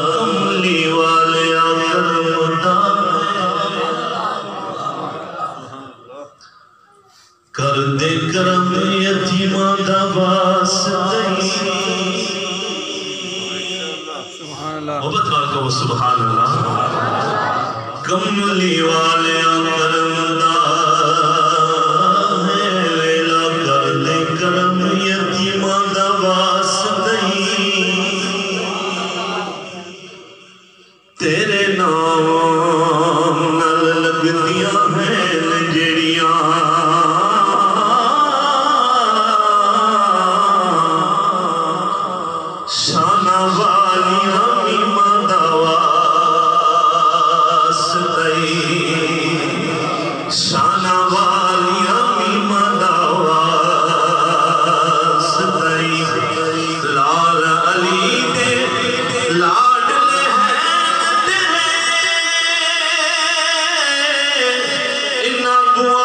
کملی والے کرمدا کر دے کرم یتیماں دا واسطے محبت کر کو سبحان اللہ کملی والے کرمدا ہے ویلا کر دے کرم یتیماں دا واسطے تیرے نام نال لگدیاں ہیں جڑیاں شانہ والیاں ایمان دا واسطے شانہ والیاں ایمان دا واسطے لال علی دے لاڈلے ہیں تیرے انہاں دعا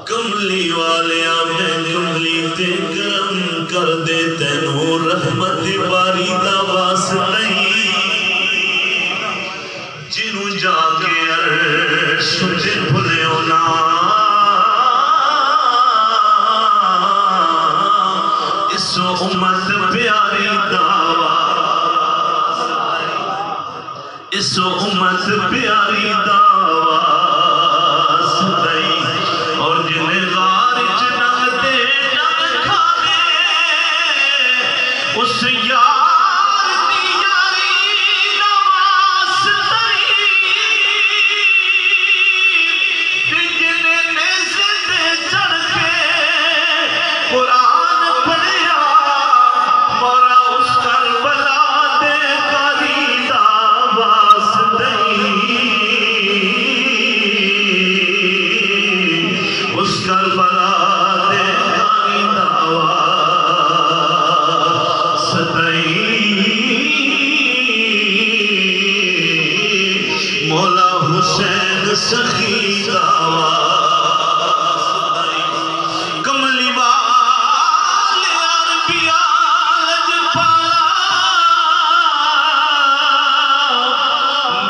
کملی والیاں میں کملی تے کرم کر دے تینوں رحمت باری دا واسطے جنوں جا کے عرش تے بھلیو نا اس امت پیاری دا اس امت پیاری دا اور جنہیں غارج نگتے نگ کھانے اس یار دی یاری نواسطے جنہیں نیزے دے چڑھ کے قرآن پڑھیا مولا اس کربلا دے قاری دا واسطے اس کربلا دے قاری دا واسطے مولا حسین سخی دا واسطے کملی والے عربیہ لجپالا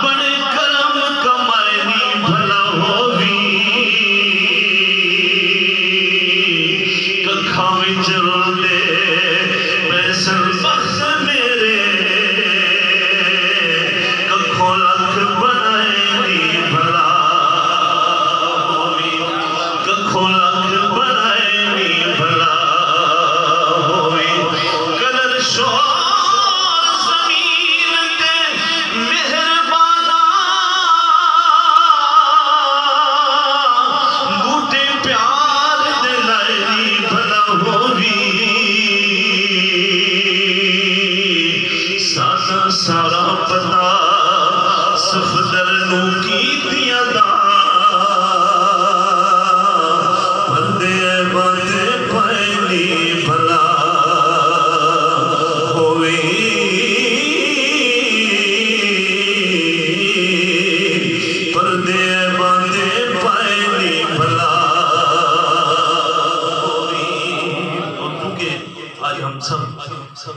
بڑے کرم کمائنی بھلا ہوگی ککھاں وچ روندے پیسن بخت میرے ککھوں لکھ بنائنی بھلا ہوئی ککھوں لکھ بنائنی بھلا ہوئی قدر شور زمین تے مہربانا بوٹے پیار دے لائنی بھلا ہوگی سارا سارا پتا صفدر نو کی دیا دا پردے باندے پائنی بھلا ہوئی پردے باندے پائنی بھلا ہوئی اور کیونکہ آج ہم سب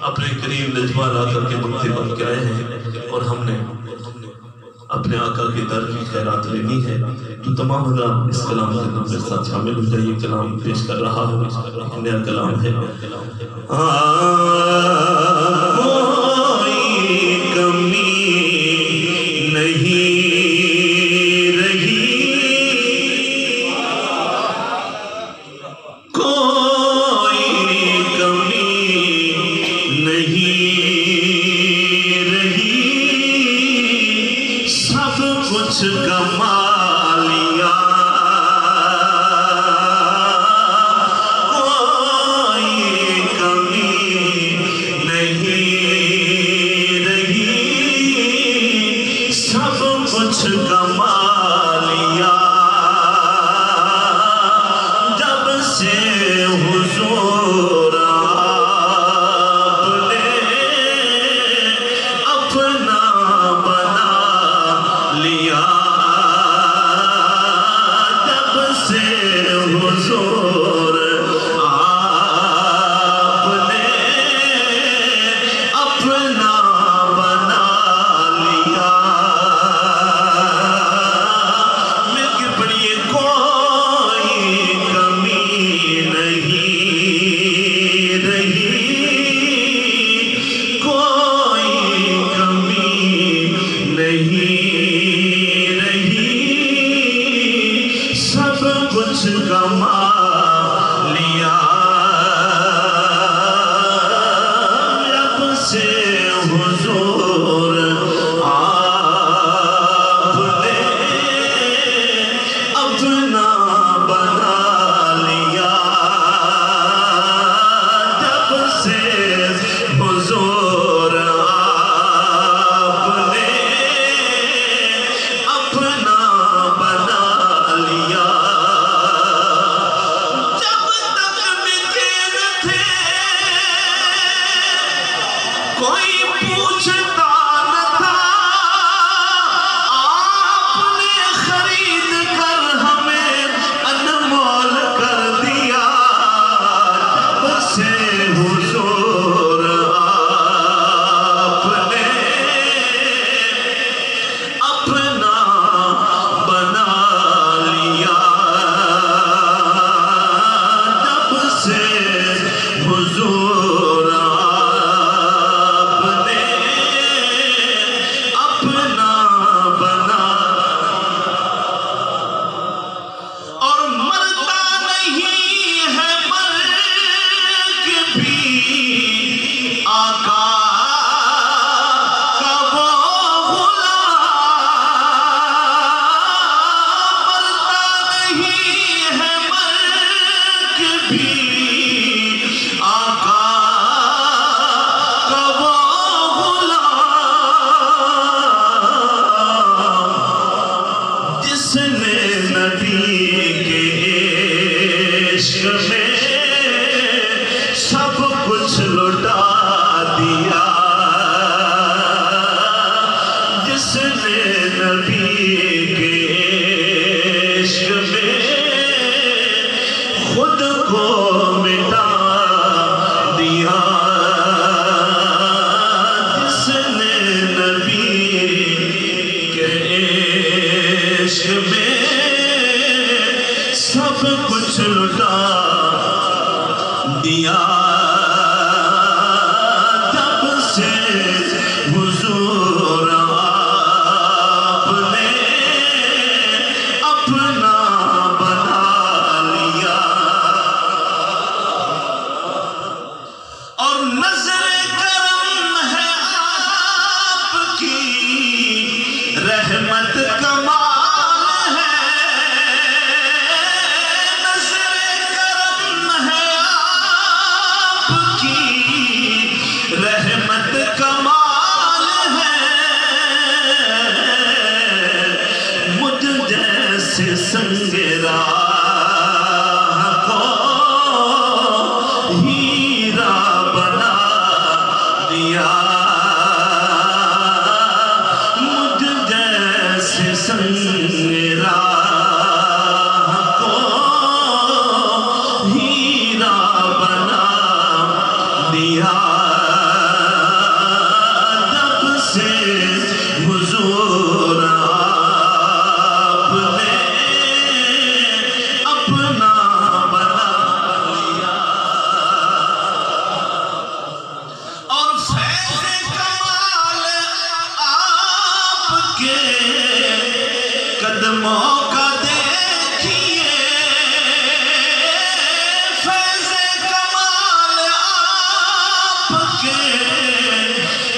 اپنے قریب لجوال آقا کے مقتے بن کے آئے ہیں اور ہم نے اپنے آقا کی در کی خیرات لینی ہے تو تمام حضرات اس کلام کے نام کے ساتھ شامل ہو جائے یہ کلام پیش کر رہا ہوں نیا کلام ہے کوئی کمی نہیں رہی کوئی کمی نہیں کچھ کما لیا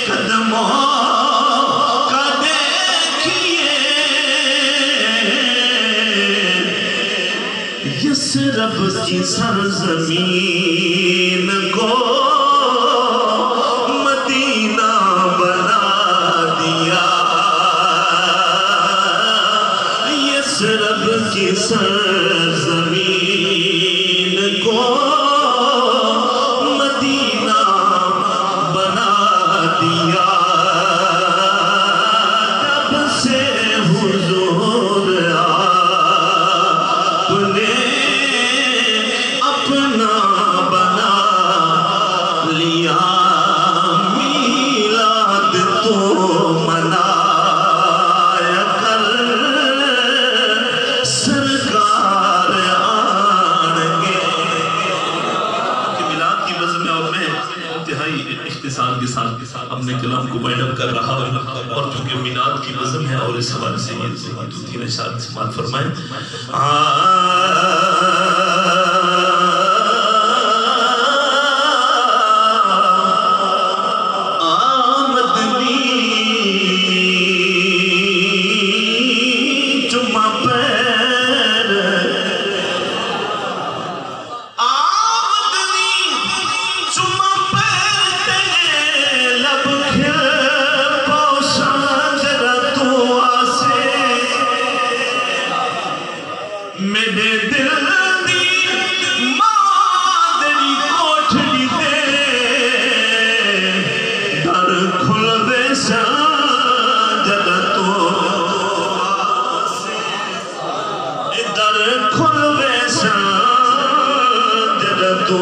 قدموں کا دیکھیے اس رب کی سرزمین کو مدینہ بنا دیا، اس رب کی سرزمین کو مدینہ بنا دیا، جب سے حضور آپ نے اپنا بنا لیا، میلاد تو منایا کر سرکار آنگے۔ میلاد کی بزم میں اور میں انتہائی اختصار کے ساتھ اپنے کلام کو وائنڈ اپ کر رہا ہوں، اور چونکہ میلاد کی بزم ہے اور اس حوالے سے یہ دو تین اشعار سماعت فرمائیں۔ میرے دل دی مادری کوٹھڑی دے در کھل دے سجد تو در کھل دے سجد تو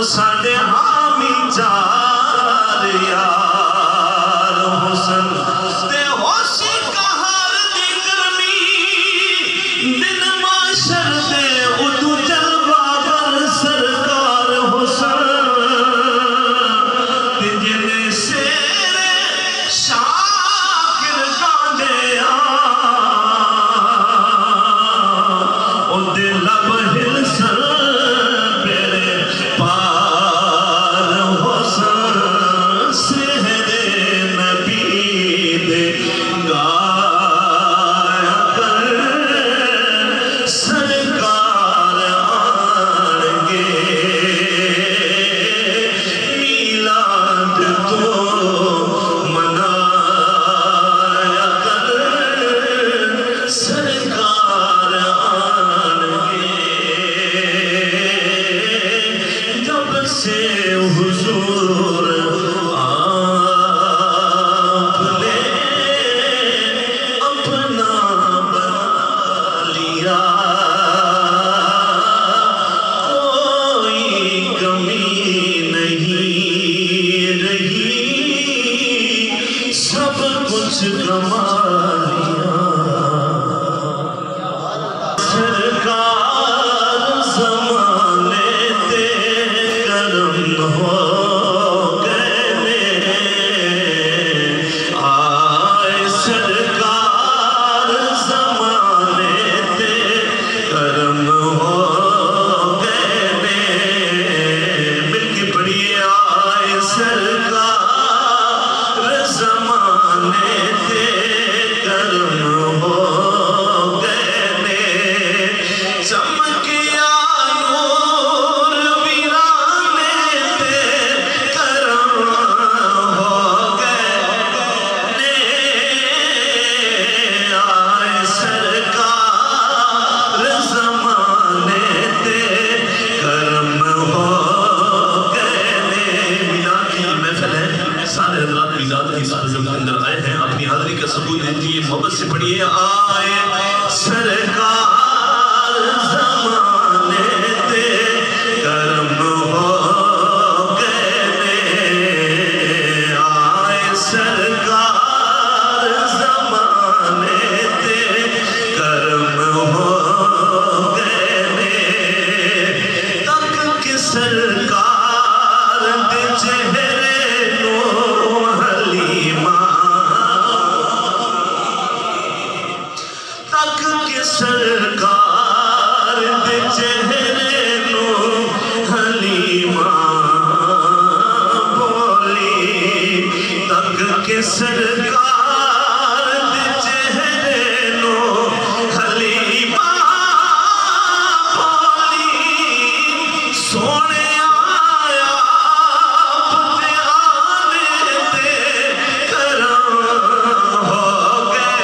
ساڈے حامی جار یار حسن تے ہوشی قہر دی گرمی دن معاشر دے ادو جلوہ گر سرکار حسن تے جنے سیر شاکر گاندے او دے لب ہلسن حضور اس فضل کے اندر آئے ہیں، اپنی حاضری کا ثبوت دیجیے، محبت سے پڑھیے۔ آئے سرکار زمانے تے کرم ہو گئے، آئے سرکار زمانے تے کرم ہو گئے، تک کہ سرکار دے چہرے نو حلیمہ، تک کہ سرکار دے چہرے نو حلیمہ بولی، تک کہ سرکار دے چہرے نو حلیمہ بولی، سونے آیا اپنے آنے تے کرم ہو گئے،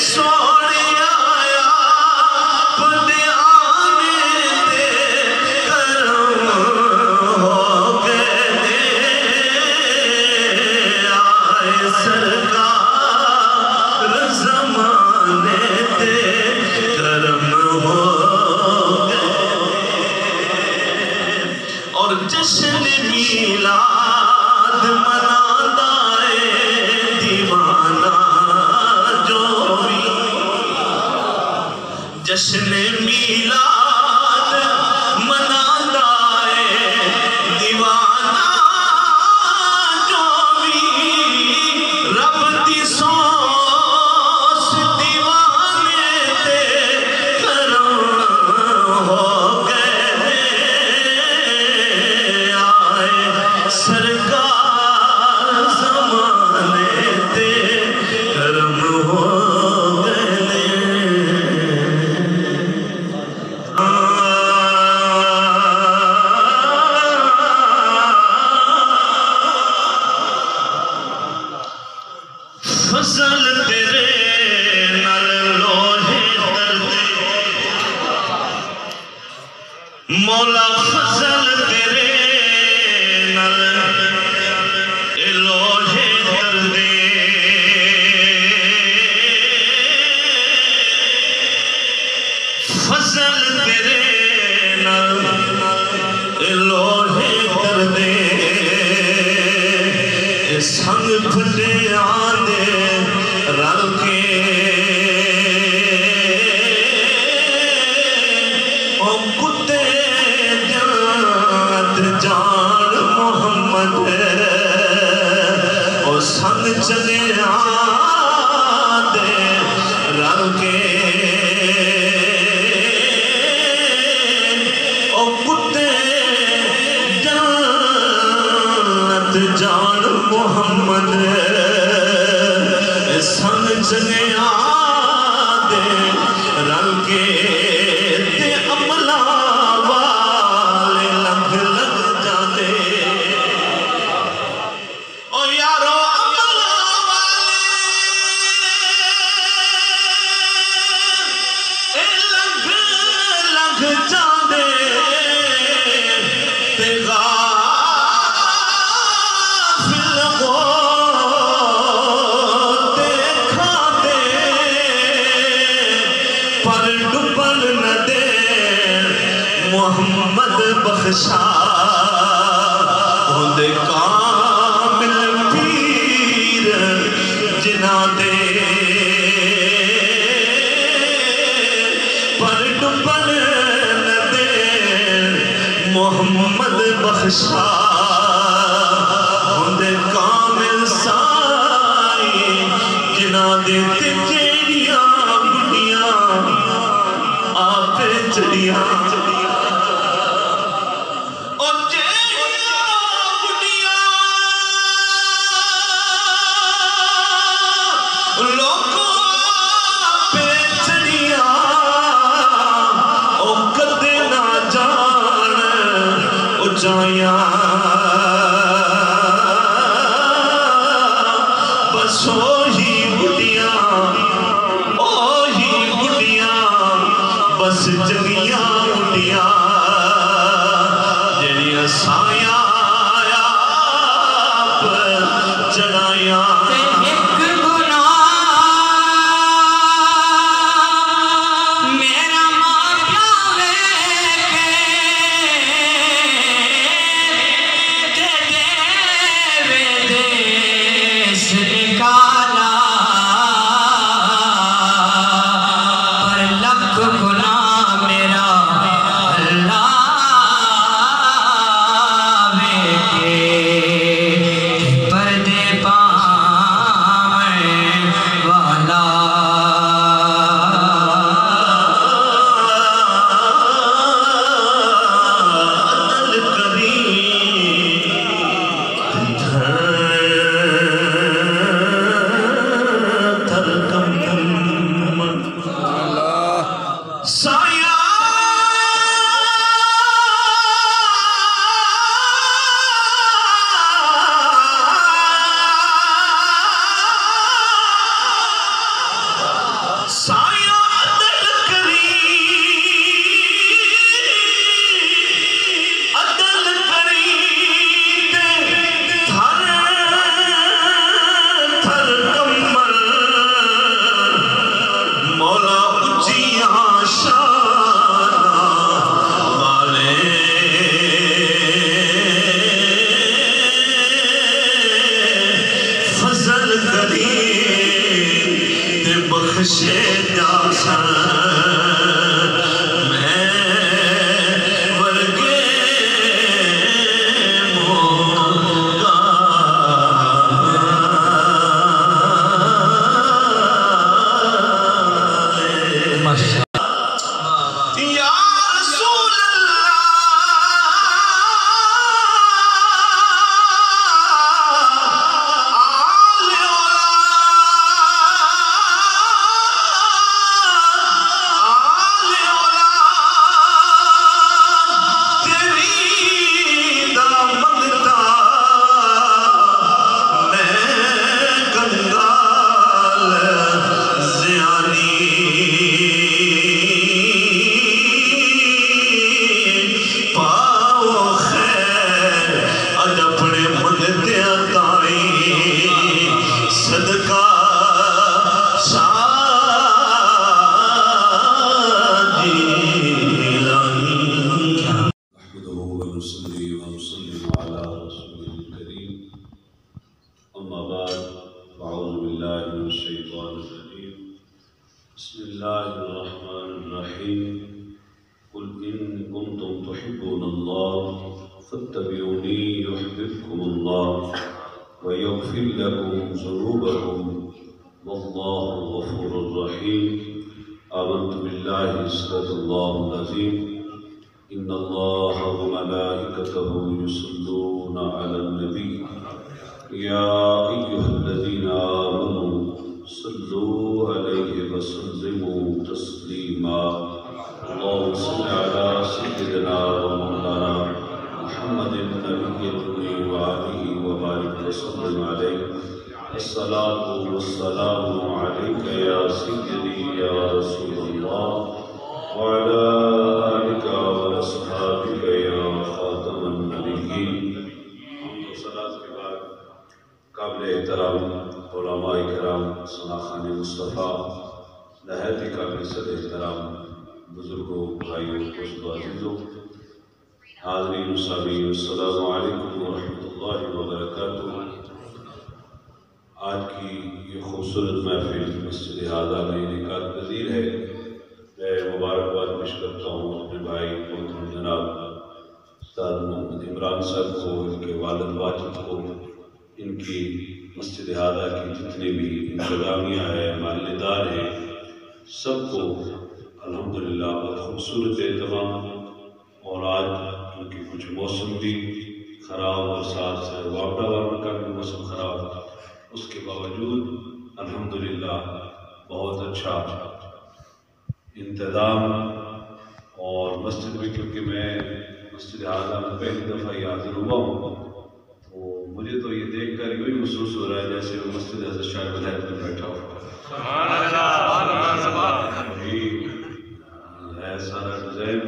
سونے آیا اپنے آنے تے کرم ہو گئے، آئے سرکار زمانے تے کرم ہو گئے، اور جشن میلاد مناتا ہے دیوانہ جو بھی، جشن میلاد مناتا ہے دیوانہ جو بھی، رب دی سوس دیوانے تے کرم ہو گئے، آئے سرکار زمانے تے کرم ہو گئے، فضل تیرے نال لوہے دردے، مولا فضل تیرے نال لوہے دردے، فضل تیرے نال لوہے دردے، سنگ پھٹے آندے رل کے، او کتے جنت جان محمد، او سنگ چلے آندے رل کے، او کتے جنت جان محمد، سنگ چلے آندے رل کے، تے عملہ والے لنگ لگ جاندے، او یارو عملہ والے لنگ لگ جاندے، تے غافل ہو دیکھاتے، پر ڈبن نہ دے محمد بخشا، ہوندے کامل پیر جنا دے، پر ڈبن نہ دے محمد بخشا، ہوندے کامل سائی جنا دے، تے جیڑیاں بڑیاں آپ چڑیاں، اور جیڑیاں بڑیاں لوگوں آپ چڑیاں، او کدے نہ جان اچائیاں، بس اوہی بڑیاں، اوہی بڑیاں، بس جگیاں بڑیاں، جڑیاں سایاں آیا كنتم تحبون الله فاتبعوني يحببكم الله ويغفر لكم ذنوبكم والله غفور رحيم. آمنت بالله صدق الله العظيم. إن الله وملائكته يصلون على النبي يا أيها الذين آمنوا صلوا عليه وسلموا تسليما. اللهم صل على سيدنا ومولانا محمد النبي الأمي وآله وبارك وسلم عليه. الصلاة والسلام عليك يا سيدي يا رسول الله وعلى آلك وأصحابك يا خاتم النبيين. صلاة کے بعد قابل احترام علماء کرام سناخان مصطفیٰ، نہایت ہی قابل صد احترام بزرگوں، بھائیوں، دوستوں، عزیزوں، حاضرین و سامعین، السلام علیکم ورحمۃ اللہ وبرکاتہ۔ آج کی یہ خوبصورت محفل مسجد ہادہ میں انعقاد پذیر ہے۔ میں مبارکباد پیش کرتا ہوں اپنے بھائی محترم جناب استاد محمد عمران صاحب کو، ان کے والد واجد کو، ان کی مسجد ہادہ کی جتنے بھی انتظامیہ ہے، محلدار ہیں، سب کو الحمدللہ بہت خوبصورت اہتمام۔ اور آج ان کی کچھ موسم بھی خراب اور ساتھ سے واپڈا وارن کا بھی موسم خراب، اس کے باوجود الحمدللہ بہت اچھا انتظام۔ اور مسجد میں کیونکہ میں مسجد ہادہ میں پہلی دفعہ یہ حاضر ہوا ہوں، تو مجھے تو یہ دیکھ کر یوں ہی محسوس ہو رہا ہے جیسے وہ مسجد حضرت شاہ ولایت میں بیٹھا ہوا ہے۔ سارا ڈیزائن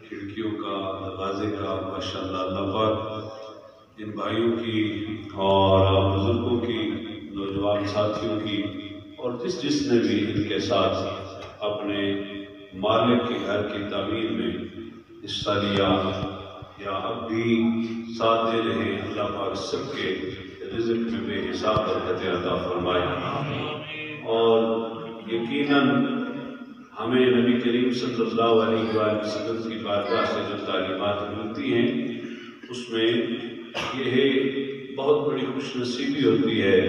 کھڑکیوں کا، دروازے کا، ماشاءاللہ اللہ پاک ان بھائیوں کی اور بزرگوں کی، نوجوان ساتھیوں کی، اور جس نے بھی ان کے ساتھ اپنے مالک کے گھر کی تعمیر میں حصہ لیا یا اب بھی ساتھ دے رہے ہیں، اللہ پاک سب کے رزق میں بے حساب برکت عطا فرمائے۔ اور یقیناً ہمیں نبی کریم صلی اللہ علیہ وآلہ وسلم کی بارگاہ سے جو تعلیمات ملتی ہیں، اس میں یہ بہت بڑی خوش نصیبی ہوتی ہے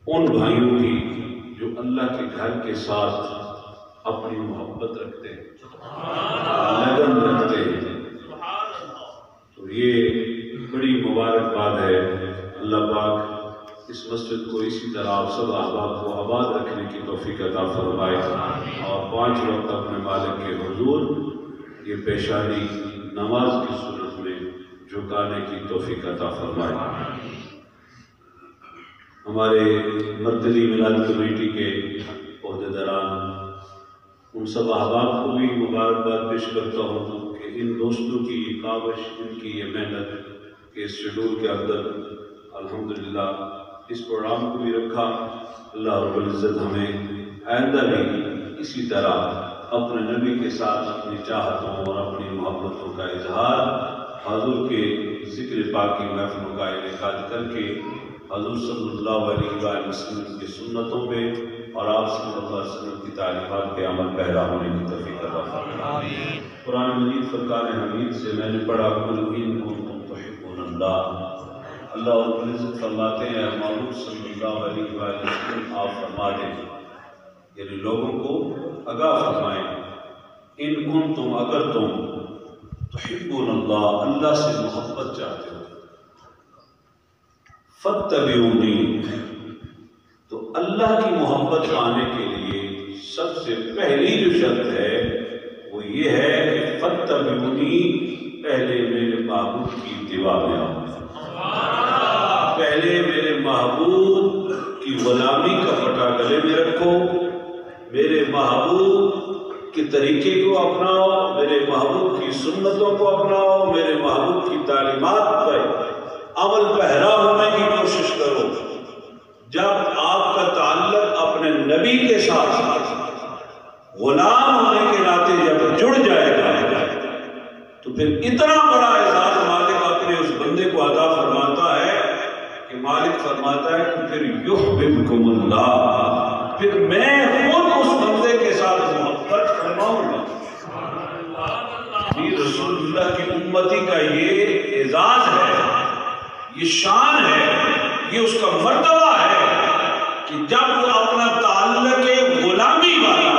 ان بھائیوں کی جو اللہ کے گھر کے ساتھ اپنی محبت رکھتے ہیں، لگن رکھتے ہیں۔ تو یہ بڑی مبارکباد ہے۔ اللہ پاک اس مسجد کو اسی طرح آپ سب احباب کو آباد رکھنے کی توفیق عطا فرمائے، اور 5 وقت اپنے مالک کے حضور یہ پیشانی نماز کی صورت میں جھکانے کی توفیق عطا فرمائے۔ ہمارے مرکزی میلاد کمیٹی کے عہدیداران، ان سب احباب کو بھی مبارکباد پیش کرتا ہوں کہ ان دوستوں کی کاوش، ان کی یہ محنت کے شیڈول کے اندر الحمدللہ اس پروگرام کو بھی رکھا۔ اللہ رب العزت ہمیں آئندہ بھی اسی طرح اپنے نبی کے ساتھ اپنی چاہتوں اور اپنی محبتوں کا اظہار، حضور کے ذکر پاک کی محفلوں کا انعقاد کر کے حضور صلی اللہ علیہ وآلہ وسلم کی سنتوں پہ اور آپ صلی اللہ علیہ وسلم کی تعلیمات پہ عمل پیرا ہونے کی توفیق عطا فرمائے۔ قرآن مجید فرقان حمید سے میں نے پڑھا، قل ان کنتم تحبون اللہ۔ اللہ رب العزت فرماتے ہیں، محمد صلی اللہ علیہ وآلہ وسلم آپ فرما دیں، یعنی لوگوں کو آگاہ فرمائیں، ان کنتم اگر تم تحبون اللہ، اللہ سے محبت چاہتے ہو، فاتبعونی، تو اللہ کی محبت پانے کے لیے سب سے پہلی جو شرط ہے وہ یہ ہے کہ فاتبعونی، پہلے میرے محبوب کی اتباع میں آؤ، پہلے میرے محبوب کی غلامی کا پٹا گلے میں رکھو، میرے محبوب کے طریقے کو اپناؤ، میرے محبوب کی سنتوں کو اپناؤ، میرے محبوب کی تعلیمات پر عمل پیرا ہونے کی کوشش کرو۔ جب آپ کا تعلق اپنے نبی کے ساتھ غلام ہونے کے ناطے جب جڑ جائے گا تو پھر اتنا بڑا اعزاز مالک اپنے اس بندے کو عطا فرماتا ہے کہ مالک فرماتا ہے کہ پھر یحببکم اللہ، پھر میں خود اس بندے کے ساتھ محبت فرماؤں گا۔ رسول اللہ کی امتی کا یہ اعزاز ہے، یہ شان ہے، یہ اس کا مرتبہ ہے کہ جب وہ اپنا تعلق غلامی والا،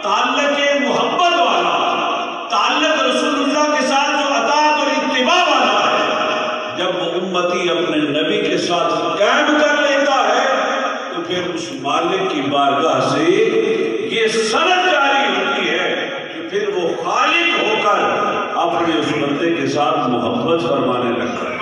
تعلق محبت والا، تعلق رسول اللہ کے ساتھ جو اطاعت اور اتباع والا ہے، جب وہ امتی اپنے نبی کے ساتھ قائم کر لیتا ہے تو پھر اس مالک کی بارگاہ سے یہ سند جاری ہوتی ہے کہ پھر وہ خالق ہو کر اپنے اس بندے کے ساتھ محبت فرمانے لگتا ہے۔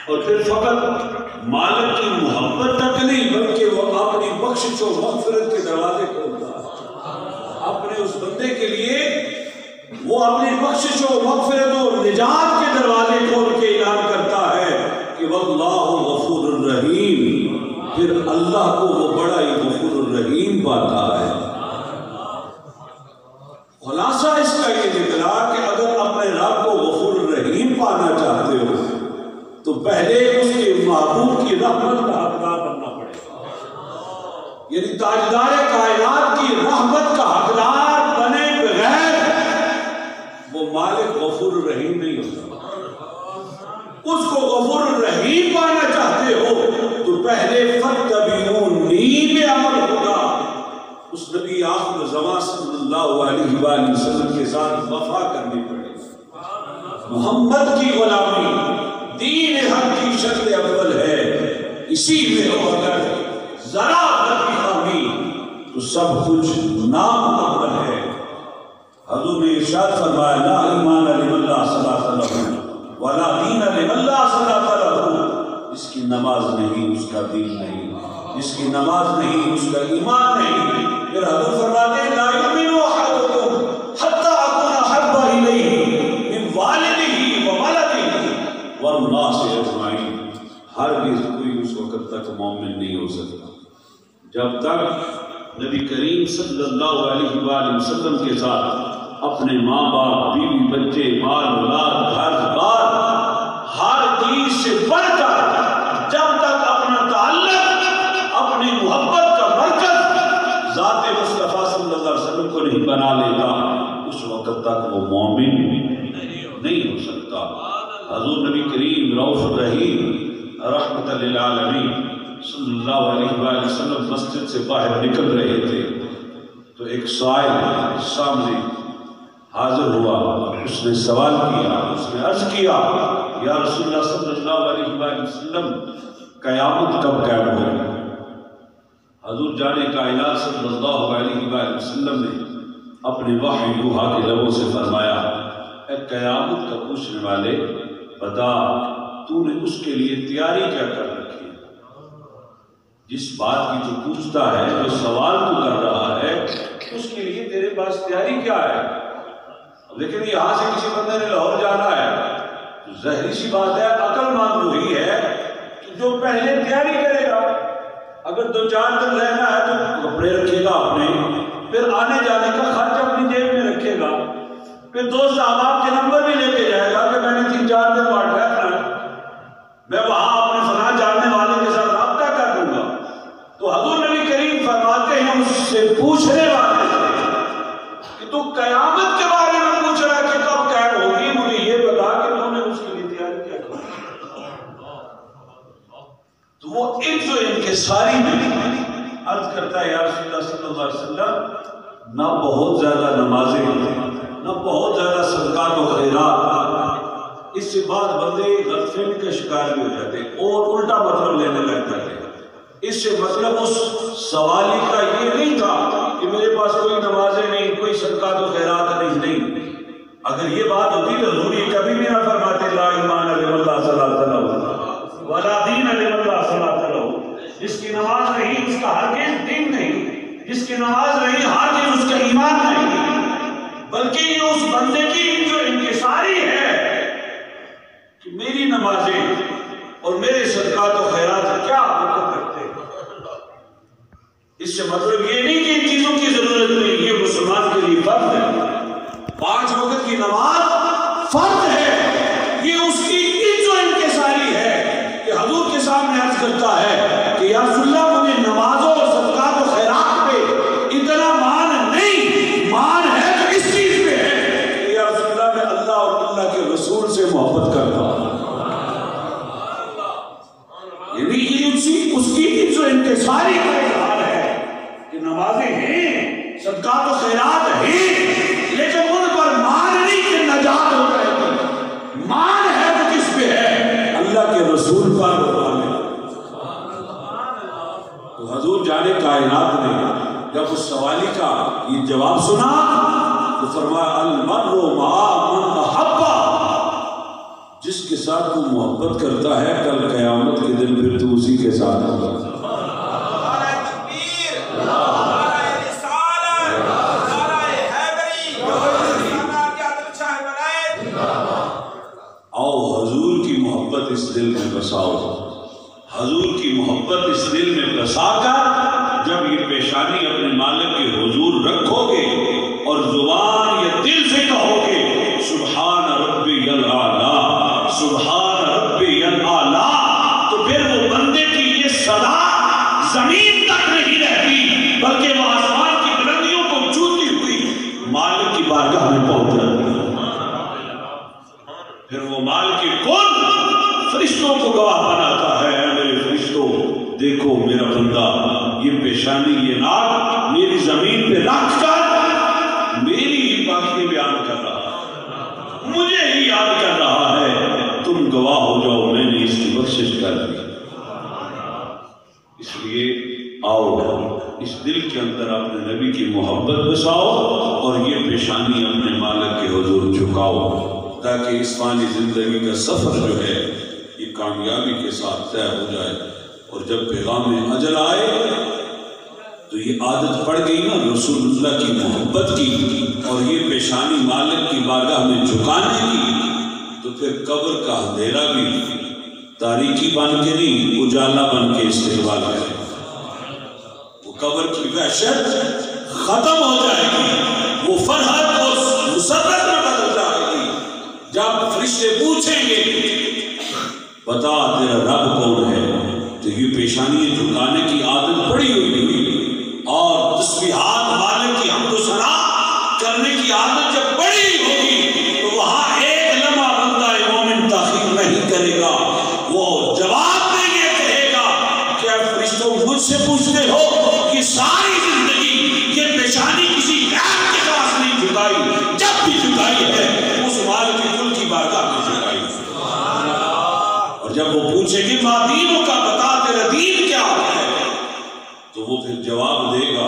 اور پھر فقط مالک کی محبت تک نہیں بلکہ وہ اپنی بخشش و مغفرت کے دروازے کھولتا ہے اپنے اس بندے کے لیے، وہ اپنی بخشش و مغفرت و نجات کے دروازے کھول کے اعلان کرتا ہے کہ واللہ غفور الرحیم، پھر اللہ کو وہ بڑا ہی غفور الرحیم پاتا ہے۔ خلاصہ اس کا یہ نکلا کہ اگر اپنے رب کو غفور الرحیم پانا چاہتے ہو تو پہلے اس کے محبوب کی رحمت کا حقدار بننا پڑے گا، یعنی تاجدار کائنات کی رحمت کا حقدار بنے بغیر وہ مالک غفور الرحیم نہیں ہوتا۔ اس کو غفور الرحیم پانا چاہتے ہو تو پہلے فاتبعونی میں عمل ہوگا، اس نبی آخر زمان صلی اللہ علیہ وآلہ وسلم کے ساتھ وفا کرنی پڑے گی۔ محمد کی غلامی دین حق کی شرط اول ہے، اسی میں ہو اگر ذرا بھی خامی تو سب کچھ نامکمل ہے۔ حضور نے ارشاد فرمایا لا ایمان لمن لا صلاۃ لہ ولا دین لمن لا صلاۃ لہ، جس کی نماز نہیں اس کا دین نہیں، جس کی نماز نہیں اس کا ایمان نہیں۔ پھر حضور فرماتے ہیں لا یؤمن احدکم حتی اکون احب الیہ من والدہ وولدہ والناس اجمعین، ہرگز کوئی اس وقت تک مومن نہیں ہو سکتا جب تک نبی کریم صلی اللہ علیہ وآلہ وسلم کے ساتھ اپنے ماں باپ، بیوی، بچے، مال، اولاد، گھر بار، ہر چیز سے بڑھ کر جب تک اپنا تعلق، اپنی محبت کا مرکز ذات مصطفیٰ صلی اللہ علیہ وسلم کو نہیں بنا لیتا، اس وقت تک وہ مومن نہیں ہو سکتا۔ حضور نبی کریم رؤوف الرحیم رحمت للعالمین صلی اللہ علیہ وآلہ وسلم مسجد سے باہر نکل رہے تھے تو ایک سائل سامنے حاضر ہوا، اس نے سوال کیا، اس نے عرض کیا یا رسول اللہ صلی اللہ علیہ وآلہ وسلم قیامت کب قائم ہوگی؟ حضور جانے کائنات صلی اللہ علیہ وآلہ وسلم نے اپنے وحی یوحا کے لبوں سے فرمایا اے قیامت کا پوچھنے والے بتا تو نے اس کے لیے تیاری کیا کر رکھی ہے؟ جس بات کی تو پوچھتا ہے، جو سوال تو کر رہا ہے، اس کے لیے تیرے پاس تیاری کیا ہے؟ لیکن یہاں سے کسی بندے نے لاہور جانا ہے تو ظاہری سی بات ہے، عقل مند وہی ہے کہ جو پہلے تیاری کرے گا۔ اگر 2-4 دن رہنا ہے تو کپڑے رکھے گا اپنے، پھر آنے جانے کا خرچ اپنی جیب میں رکھے گا، پھر دوست احباب کے نمبر بھی لے کے جائے گا کہ میں نے 3-4 دن وہاں ٹھہرنا ہے، میں وہاں اپنے فلاں جاننے والے کے ساتھ رابطہ کر دوں گا۔ تو حضور نبی کریم فرماتے ہیں اس سے پوچھنے والے سے کہ تو قیامت کے بارے میں پوچھ رہا ہے کہ کب قائم ہوگی، مجھے یہ بتا کہ تم نے اس کے لیے تیاری کیا کی۔ تو وہ عجز و انکساری میں عرض کرتا ہے یا رسول اللہ صلی اللہ علیہ وسلم نہ بہت زیادہ نمازیں، نہ بہت زیادہ صدقات و خیرات، اس سے بعد بندے غلطفہمی کا شکار بھی ہو جاتے اور الٹا مطلب لینے لگ جاتے۔ اس سے مطلب اس سوالی کا یہ نہیں تھا کہ میرے پاس کوئی نمازیں نہیں، کوئی صدقات و خیرات نہیں۔ اگر یہ بات ہوتی تو حضور یہ کبھی بھی نہ فرماتے لا ایمان لمن لا صلاۃ لہ ولا دین لمن لا صلاۃ لہ، جس کی نماز نہیں اس کا ہرگز دین نہیں، جس کی نماز نہیں ہرگز اس کا ایمان نہیں، بلکہ یہ اس بندے کی جو انکساری ہے کہ میری نمازیں اور میرے صدقات و خیرات کیا حقیقت رکھتے ہیں۔ اس سے مطلب یہ نہیں کہ ان چیزوں کی ضرورت نہیں، یہ مسلمان کے لیے فرض ہے، 5 وقت کی نماز فرض ہے، یہ اس کی عزت و انکساری ہے کہ حضور کے سامنے عرض کرتا ہے کہ یا رسول اللہ مجھے نمازوں اور صدقات و خیرات پہ اتنا مان نہیں، مان ہے تو اس چیز پہ ہے کہ یا رسول اللہ میں اللہ اور اللہ کے رسول سے محبت کرتا ہوں. یعنی یہ اس کی جو انتصاری کا اظہار ہے کہ نمازیں ہیں، صدقات و خیرات ہیں، لیکن ان پر مان نہیں کہ نجات ہو جائے گی. مان ہے تو کس پہ ہے؟ اللہ کے رسول پر مان ہے. تو حضور جانے کائنات نے جب اس سوالی کا یہ جواب سنا تو فرمایا المرء مع من احب، جس کے ساتھ تو محبت کرتا ہے کل قیامت کے دن پھر تو اسی کے ساتھ ہوگا. آؤ حضور کی محبت اس دل میں بساؤ. حضور کی محبت اس دل میں بسا کر جب یہ پیشانی اپنے مالک کے حضور رکھو گے اور زبان یا دل سے کہو گے سبحان ربی الاعلی، سبحان ربی الاعلی، تو پھر وہ بندے کی یہ صدا زمین تک نہیں رہتی بلکہ وہ آسمان کی بلندیوں کو چھوتی ہوئی مالک کی بارگاہ میں پہنچ جاتی ہے. پھر وہ مالک کی کون فرشتوں کو گواہ بناتا ہے، اے میرے فرشتوں دیکھو میرا بندہ یہ پیشانی یہ ناک میری زمین پہ رکھ کر میری ہی باتیں بیان کر رہا ہے، مجھے ہی یاد کر رہا ہے، تم گواہ ہو جاؤ میں نے اس کی بخشش کر دی. اس لیے آؤ اس دل کے اندر اپنے نبی کی محبت بساؤ اور یہ پیشانی اپنے مالک کے حضور جھکاؤ تاکہ اس فانی زندگی کا سفر جو ہے یہ کامیابی کے ساتھ طے ہو جائے. اور جب پیغام اجل آئے تو یہ عادت پڑ گئی نا رسول اللہ کی محبت کی اور یہ پیشانی مالک کی بارگاہ میں جھکانے کی، تو پھر قبر کا اندھیرا بھی تاریکی بن کے نہیں اجالا بن کے استقبال کرے. وہ قبر کی وحشت ختم ہو جائے گی، وہ فرحت اور مسرت میں بدل جائے گی جب فرشتے پوچھیں گے بتا تیرا رب کون ہے. تو یہ پیشانی جھکانے کی عادت پڑی ہوئی اور تسبیحات مالک کی حمد و ثنا کرنے کی عادت جب پڑی ہوگی تو وہاں ایک لمحہ بندہ مومن تاخیر نہیں کرے گا. وہ جواب میں یہ کہے گا کہ اے فرشتوں مجھ سے پوچھتے ہو کہ ساری زندگی یہ پیشانی کسی غیر کے پاس نہیں جھکائی، جب بھی جھکائی ہے اس مالک کی کل کی بارگاہ میں جھکائی. اور جب وہ پوچھے گی ماں دینوں کا بتا تیرا دین کیا ہے، تو وہ پھر جواب دے گا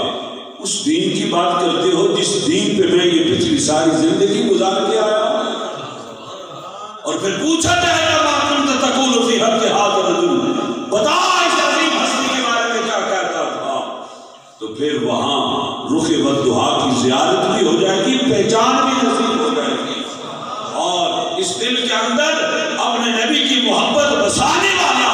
اس دین کی بات کرتے ہو جس دین پہ میں یہ پچھلی ساری زندگی گزار کے آیا. اور پھر پوچھا جائے گا ماں کنت تقول فی حق ھذا الرجل، بتا اس عظیم ہستی کے بارے میں کیا کہتا تھا. تو پھر وہاں رخ والدہا کی زیارت بھی ہو جائے گی، پہچان بھی نصیب ہو جائے گی. اور اس دل کے اندر اپنے نبی کی محبت بسانے والا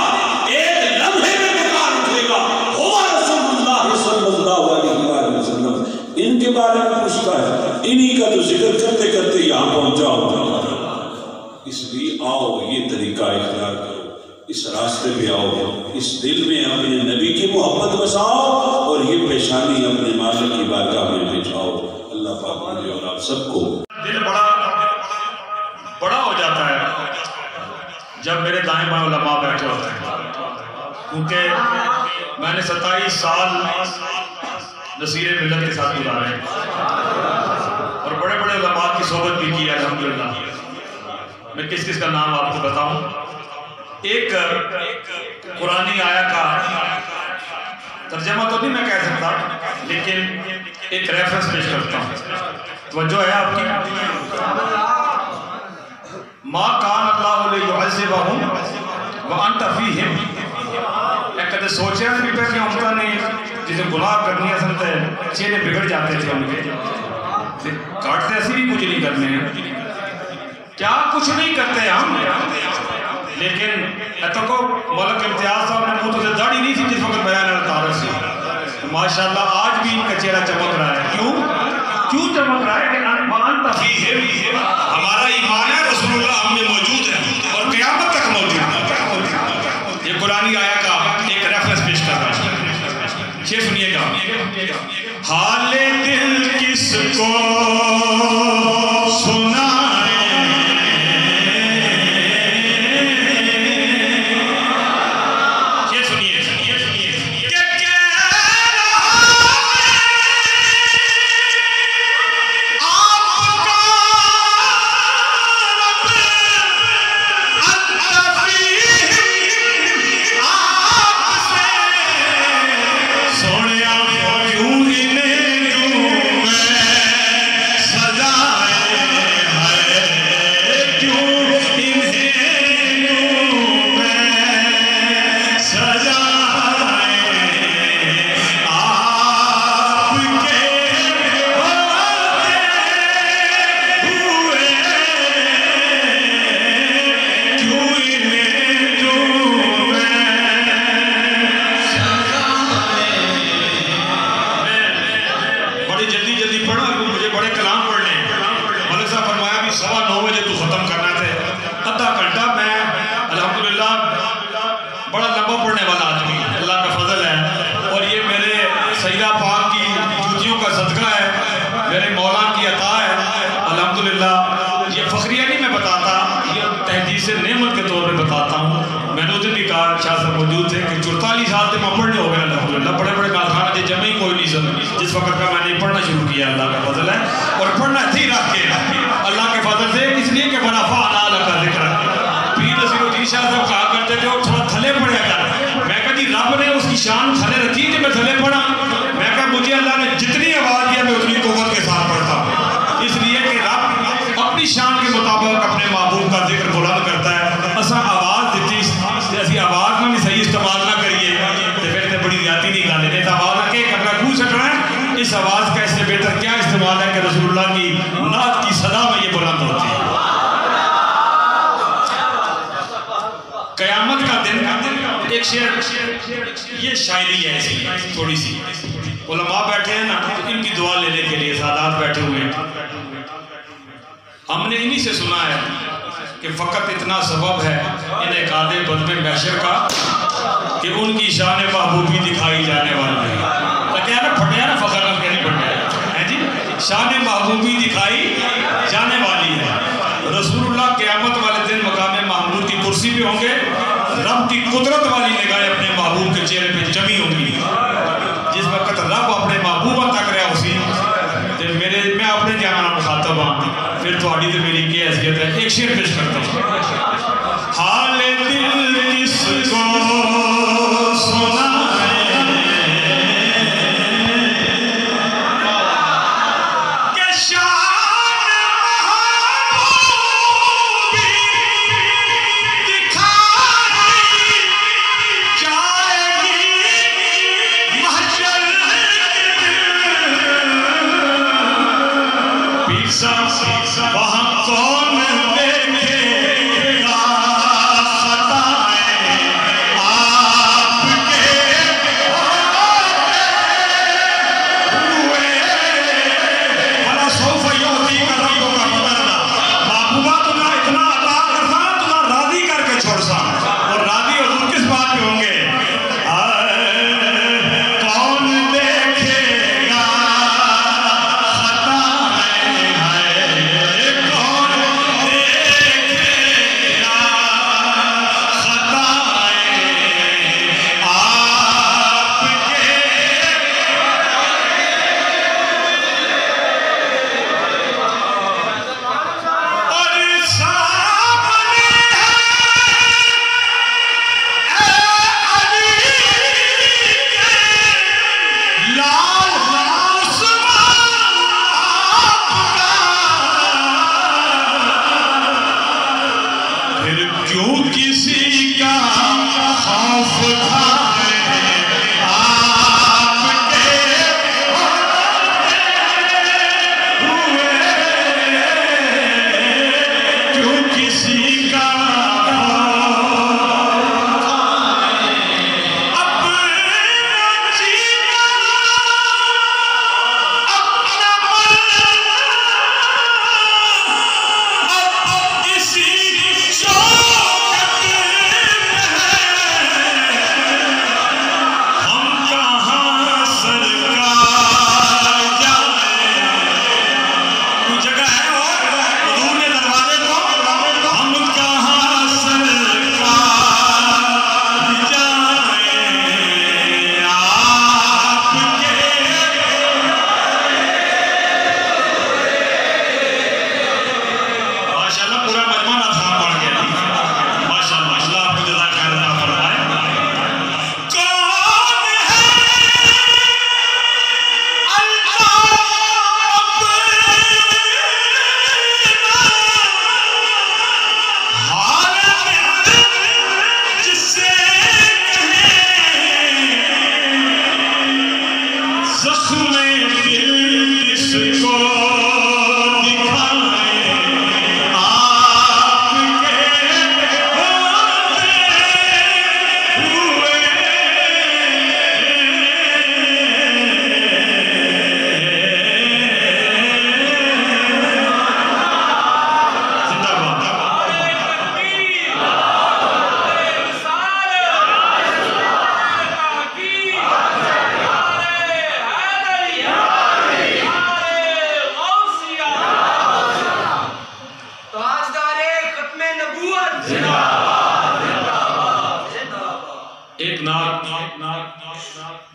ایک لمحے میں پکار اٹھے گا ہوا رسول اللہ صلی اللہ علیہ وسلم. ان کے بارے میں پوچھتا ہے، انہی کا تو ذکر کرتے کرتے یہاں پہنچا ہوگا. اس لیے آؤ یہ طریقہ اختیار کرو، اس راستے پہ آؤ، اس دل میں اپنے نبی کی محبت بساؤ اور یہ پیشانی اپنے مالک کی بارگاہ میں بچھاؤ. اللہ پاک مجھے اور آپ سب کو دل بڑا ہو جاتا ہے جب میرے دائیں بائیں علماء بیٹھے ہوتے ہیں، کیونکہ میں نے 27 سال نصیر ملت کے ساتھ گزارے اور بڑے بڑے علماء کی صحبت بھی کی ہے الحمدللہ. میں کس کس کا نام آپ کو بتاؤں. ایک قرآنی آیت کا ترجمہ تو نہیں میں کہہ سکتا لیکن ایک ریفرنس پیش کرتا ہوں. توجہ ہے آپ کی. ما کان اللہ لیعذبہم وانت فیہم. ایک کدے سوچے ہیں پیپر کی امتہ نے جسے گناہ کرنی ہے سنتے چیلے بگڑ جاتے تھے ان کے کاٹتے ایسی بھی کچھ نہیں کرنے ہیں. کیا کچھ نہیں کرتے ہم، لیکن اتکو ملک امتیاز صاحب نے منہ سے داڑھی نہیں تھی جس وقت بیان الطارف سے. ماشاءاللہ آج بھی ان کا چہرہ چمک رہا ہے. کیوں چمک رہا ہے کہ وانت فیہم، ہمارا ایمان ہے رسول اللہ ہم میں موجود ہے اور قیامت تک موجود ہے. یہ قرآنی آیت کا یہ سنیے گا، حال دل کس کو سنائے، یہ سنیے کہ کہہ رہا آپ کا رب انت فیہم، آپ سے سوڑیا کیوں انہیں دوں میں سزائے، کیوں انہیں دوں میں سزائے، آپ کے ہوتے ہوئے کیوں انہیں دوں میں بڑی جلدی جلدی پڑھا، مجھے بڑے کلام پڑھنے ہیں۔ ملک صاحب فرمایا بھی 9:15 بجے تو ختم کرنا تھے، آدھا گھنٹہ میں الحمدللہ بڑا لمبا پڑھنے والا آدمی، اللہ کا فضل ہے، اور یہ میرے سیدہ پاک کی جوتیوں کا صدقہ ہے، میرے مولا کی عطا ہے الحمدللہ۔ یہ فخریہ نہیں میں بتاتا، یہ تحدیث نعمت کے طور پہ بتاتا ہوں۔ میں نے اس دن بھی کہا، شاہ صاحب موجود تھے کہ 44 سال سے میں پڑھنے ہو گیا الحمدللہ، بڑے بڑے ناظران جی جمع ہی کوئی نہیں سن، جس وقت کا میں نے پڑھنا شروع کیا، اللہ کا فضل ہے، اور پڑھنا تھی رکھ کے اللہ کے فضل سے، اس لیے کہ ونفعنا لک ذکرک۔ پیر نصیر الدین شاہ صاحب کہا کرتے تھے اور تھوڑا تھلے پڑھا کر، میں کہا جی رب نے اس کی شان تھلے رکھی کہ میں تھلے پڑھا، میں کہا مجھے اللہ نے جتنی آواز دیا میں اتنی قوت کے ساتھ پڑھتا ہوں، اس لیے کہ رب اپنی شان کے مطابق اپنے محبوب کا ذکر بلند کرتا ہے۔ اساں آواز دیتی، اسی آواز میں بھی صحیح استعمال نہ کریے تو پھر تے بڑی زیادتی نہیں گالے نے، آواز آ کے کرنا خوب سٹنا ہے، اس آواز کا اس سے بہتر کیا استعمال ہے کہ رسول اللہ کی نعت کی صدا میں یہ بلند ہوتی ہے۔ قیامت کا دن ایک شعر، یہ شاعری ہے اس کی تھوڑی سی، علماء بیٹھے ہیں نا، ان کی دعا لینے کے لیے سادات بیٹھے ہوئے ہیں، ہم نے انہی سے سنا ہے کہ فقط اتنا سبب ہے انعقاد بزم محشر کا کہ ان کی شان محبوبی دکھائی جانے والی ہے، کیا نا پھٹے ہیں نا فخر نہ کہنی پھٹے ہیں جی، شان محبوبی دکھائی جانے والی ہے۔ رسول اللہ قیامت والے دن مقام محمود کی کرسی پہ ہوں گے، رب کی قدرت والی نگاہیں اپنے محبوب کے چہرے پہ جمی ہوں گی، جس وقت رب اپنے محبوبہ تک رہا اسی میں اپنے جانا مخاطب ہوں، پھر تھوڑی تو میری کی حیثیت ہے۔ ایک شعر پیش کرتا ہوں، حال دل کس کو سنائے کہ شان محبوبی دکھائی جا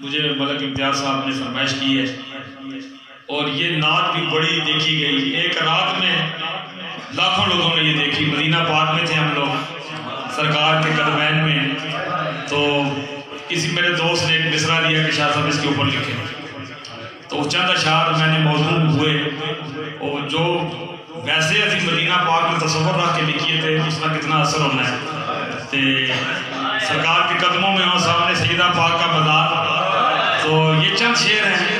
مجھے ملک امتیاز صاحب نے فرمائش کی ہے، اور یہ نعت بھی بڑی دیکھی گئی، ایک رات میں لاکھوں لوگوں نے یہ دیکھی۔ مدینہ پاک میں تھے ہم لوگ سرکار کے قدمین میں، تو کسی میرے دوست نے ایک مصرع دیا کہ شاہ صاحب اس کے اوپر لکھے، تو چند اشعار میں نے موضوع ہوئے، اور جو ویسے ابھی مدینہ پاک میں تصور رکھ کے لکھیے تھے اس کا کتنا اثر ہونا ہے، تے سرکار کے قدموں میں ہوں، سامنے سیدہ پاک کا مزار۔ تو یہ چند شعر ہیں،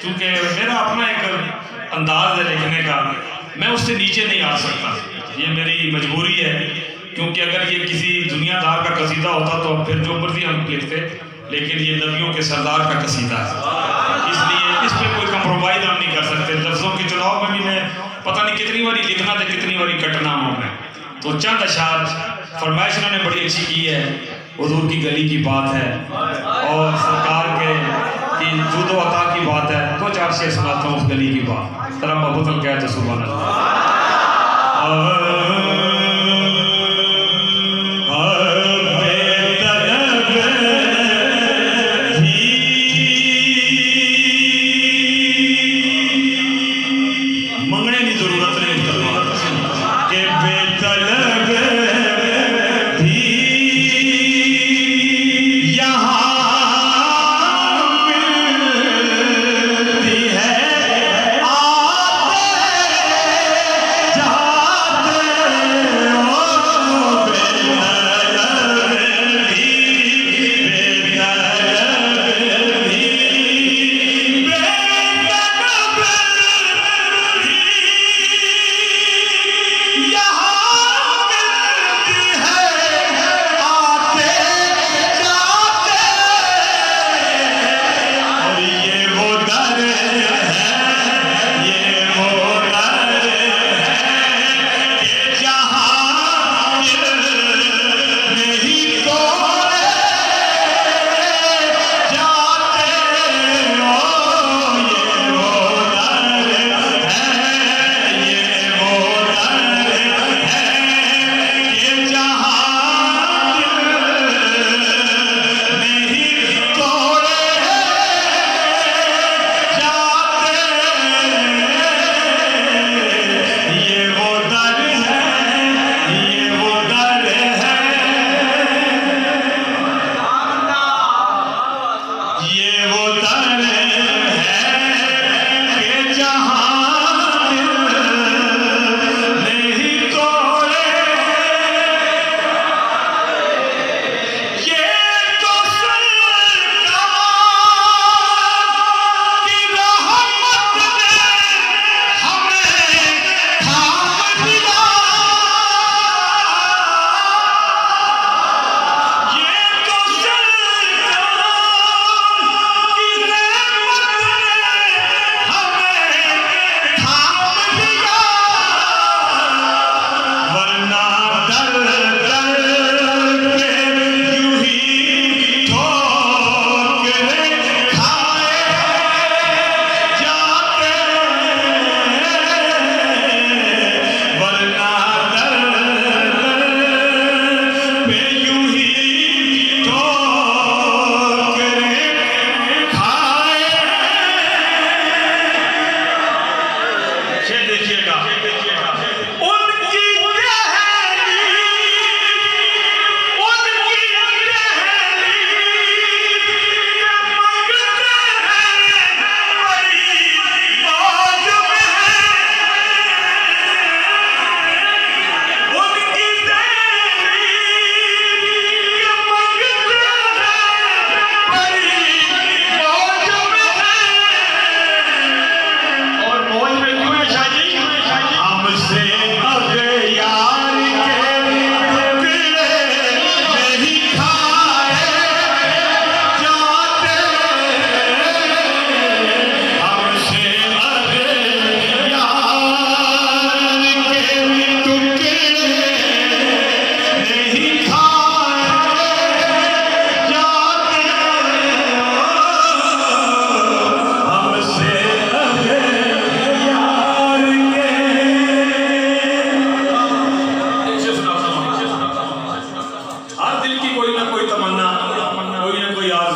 کیونکہ میرا اپنا ایک انداز ہے لکھنے کا، میں اس سے نیچے نہیں آ سکتا، یہ میری مجبوری ہے، کیونکہ اگر یہ کسی دنیا دار کا قصیدہ ہوتا تو پھر جو مرضی ہم لکھتے، لیکن یہ نبیوں کے سردار کا قصیدہ ہے، اس لیے اس پہ کوئی کمپرومائز ہم نہیں کر سکتے۔ لفظوں کے چناؤ میں بھی میں پتہ نہیں کتنی باری لکھنا تھا، کتنی باری کٹنا ہوں میں۔ تو چند اشعار فرمائش انہوں نے بڑی اچھی کی ہے، حضور کی گلی کی بات ہے اور سرکار کے جود و عطا کی بات ہے، دو چار شعر سناتا ہوں اس گلی کی بات، ذرا محبت ہم کہتے سبحان اللہ۔ ہے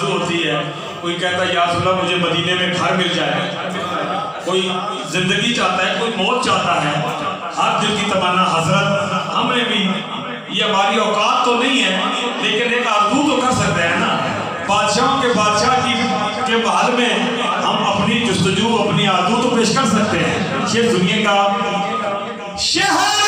آرزو ہوتی ہے، کوئی کہتا ہے یا رسول اللہ مجھے مدینے میں گھر مل جائے، کوئی زندگی چاہتا ہے، کوئی موت چاہتا ہے، ہر دل کی تمنا حضرت ہم نے بھی، یہ ہماری اوقات تو نہیں ہے لیکن ایک آرزو تو کر سکتے ہیں نا، بادشاہوں کے بادشاہ کے محل میں ہم اپنی جستجو اپنی آرزو تو پیش کر سکتے ہیں۔ یہ دنیا کا شہر